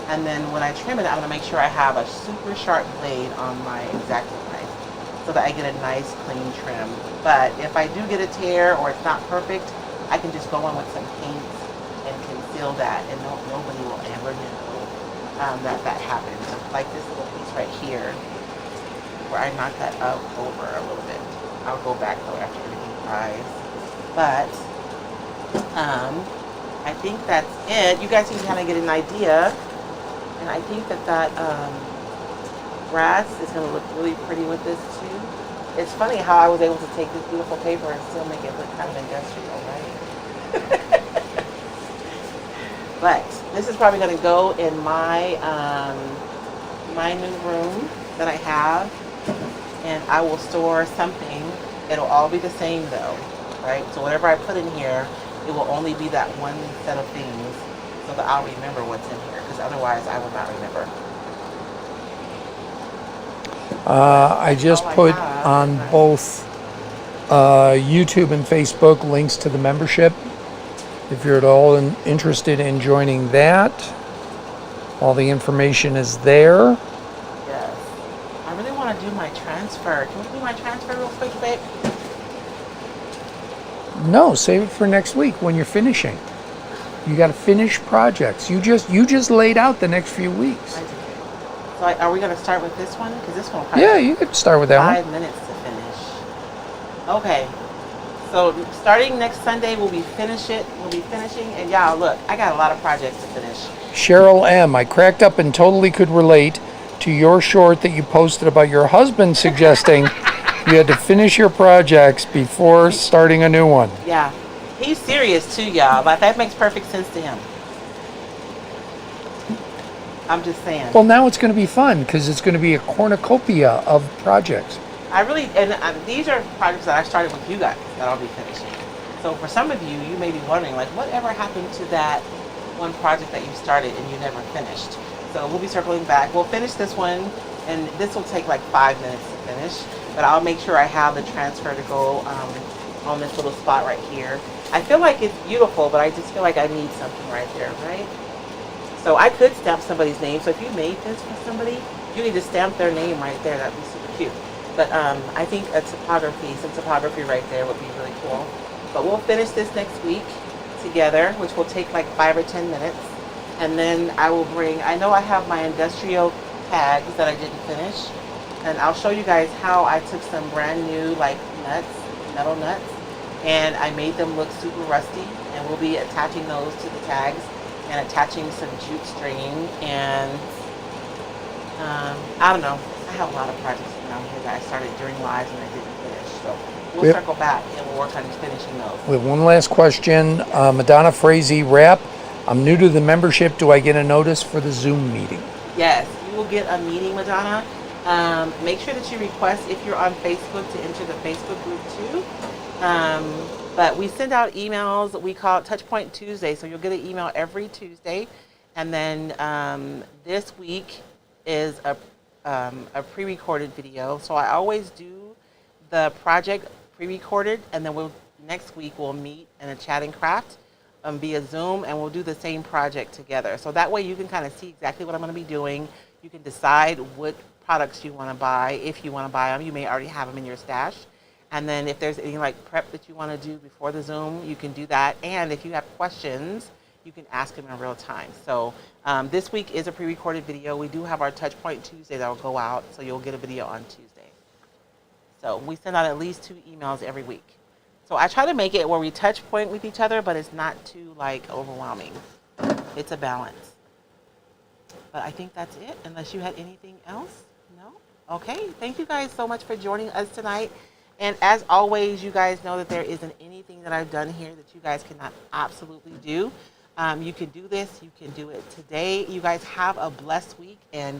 And then when I trim it, I'm gonna make sure I have a super sharp blade on my X-Acto knife so that I get a nice clean trim. But if I do get a tear or it's not perfect, I can just go on with some paint and conceal that, and nobody will ever know that happened. Like this little piece right here, where I knocked that up over a little bit. I'll go back though after everything dries. But I think that's it. You guys can kind of get an idea, and I think that grass is going to look really pretty with this too. It's funny how I was able to take this beautiful paper and still make it look kind of industrial, right? But this is probably going to go in my my new room that I have, and I will store something. It'll all be the same though, right? So whatever I put in here, it will only be that one set of things, so that I'll remember what's in here, because otherwise I will not remember. I just put on both YouTube and Facebook links to the membership. If you're at all interested in joining that, all the information is there. Yes. I really want to do my transfer. Can we do my transfer real quick, babe? No, save it for next week when you're finishing. You got to finish projects. You just laid out the next few weeks. I did. So are we going to start with this one? Because this one probably Yeah, you could start with that 5 minutes to finish. Okay. So starting next Sunday, we'll be finishing, and y'all look, I got a lot of projects to finish. Cheryl M. I cracked up and totally could relate to your short that you posted about your husband suggesting you had to finish your projects before starting a new one. Yeah, he's serious too, y'all. But that makes perfect sense to him. I'm just saying. Well, now it's going to be fun because it's going to be a cornucopia of projects. These are projects that I started with you guys that I'll be finishing. So for some of you, you may be wondering, like, whatever happened to that one project that you started and you never finished? So we'll be circling back. We'll finish this one, and this will take like 5 minutes to finish. But I'll make sure I have the transfer to go on this little spot right here. I feel like it's beautiful, but I just feel like I need something right there, right? So I could stamp somebody's name. So if you made this for somebody, you need to stamp their name right there. That'd be super cute. But I think some typography right there would be really cool. But we'll finish this next week together, which will take like 5 or 10 minutes. And then I know I have my industrial tags that I didn't finish. And I'll show you guys how I took some brand new like metal nuts, and I made them look super rusty. And we'll be attaching those to the tags and attaching some jute string. And I don't know. I have a lot of projects around here that I started during lives and I didn't finish. So we'll circle back and we'll work on finishing those. We have one last question. Madonna Frazee Rap. I'm new to the membership. Do I get a notice for the Zoom meeting? Yes, you will get a meeting, Madonna. Make sure that you request, if you're on Facebook, to enter the Facebook group too. But we send out emails. We call it Touchpoint Tuesday. So you'll get an email every Tuesday. And then this week is a pre-recorded video. So I always do the project pre-recorded, and then next week we'll meet in a Chattin craft via Zoom, and we'll do the same project together. So that way you can kind of see exactly what I'm going to be doing. You can decide what products you want to buy. If you want to buy them, you may already have them in your stash. And then if there's any like prep that you want to do before the Zoom, you can do that. And if you have questions, you can ask them in real time. So this week is a pre-recorded video. We do have our Touchpoint Tuesday that will go out, so you'll get a video on Tuesday. So we send out at least 2 emails every week. So I try to make it where we touch point with each other, but it's not too like overwhelming. It's a balance. But I think that's it, unless you had anything else. No? Okay. Thank you guys so much for joining us tonight. And as always, you guys know that there isn't anything that I've done here that you guys cannot absolutely do. You can do this. You can do it today. You guys have a blessed week, and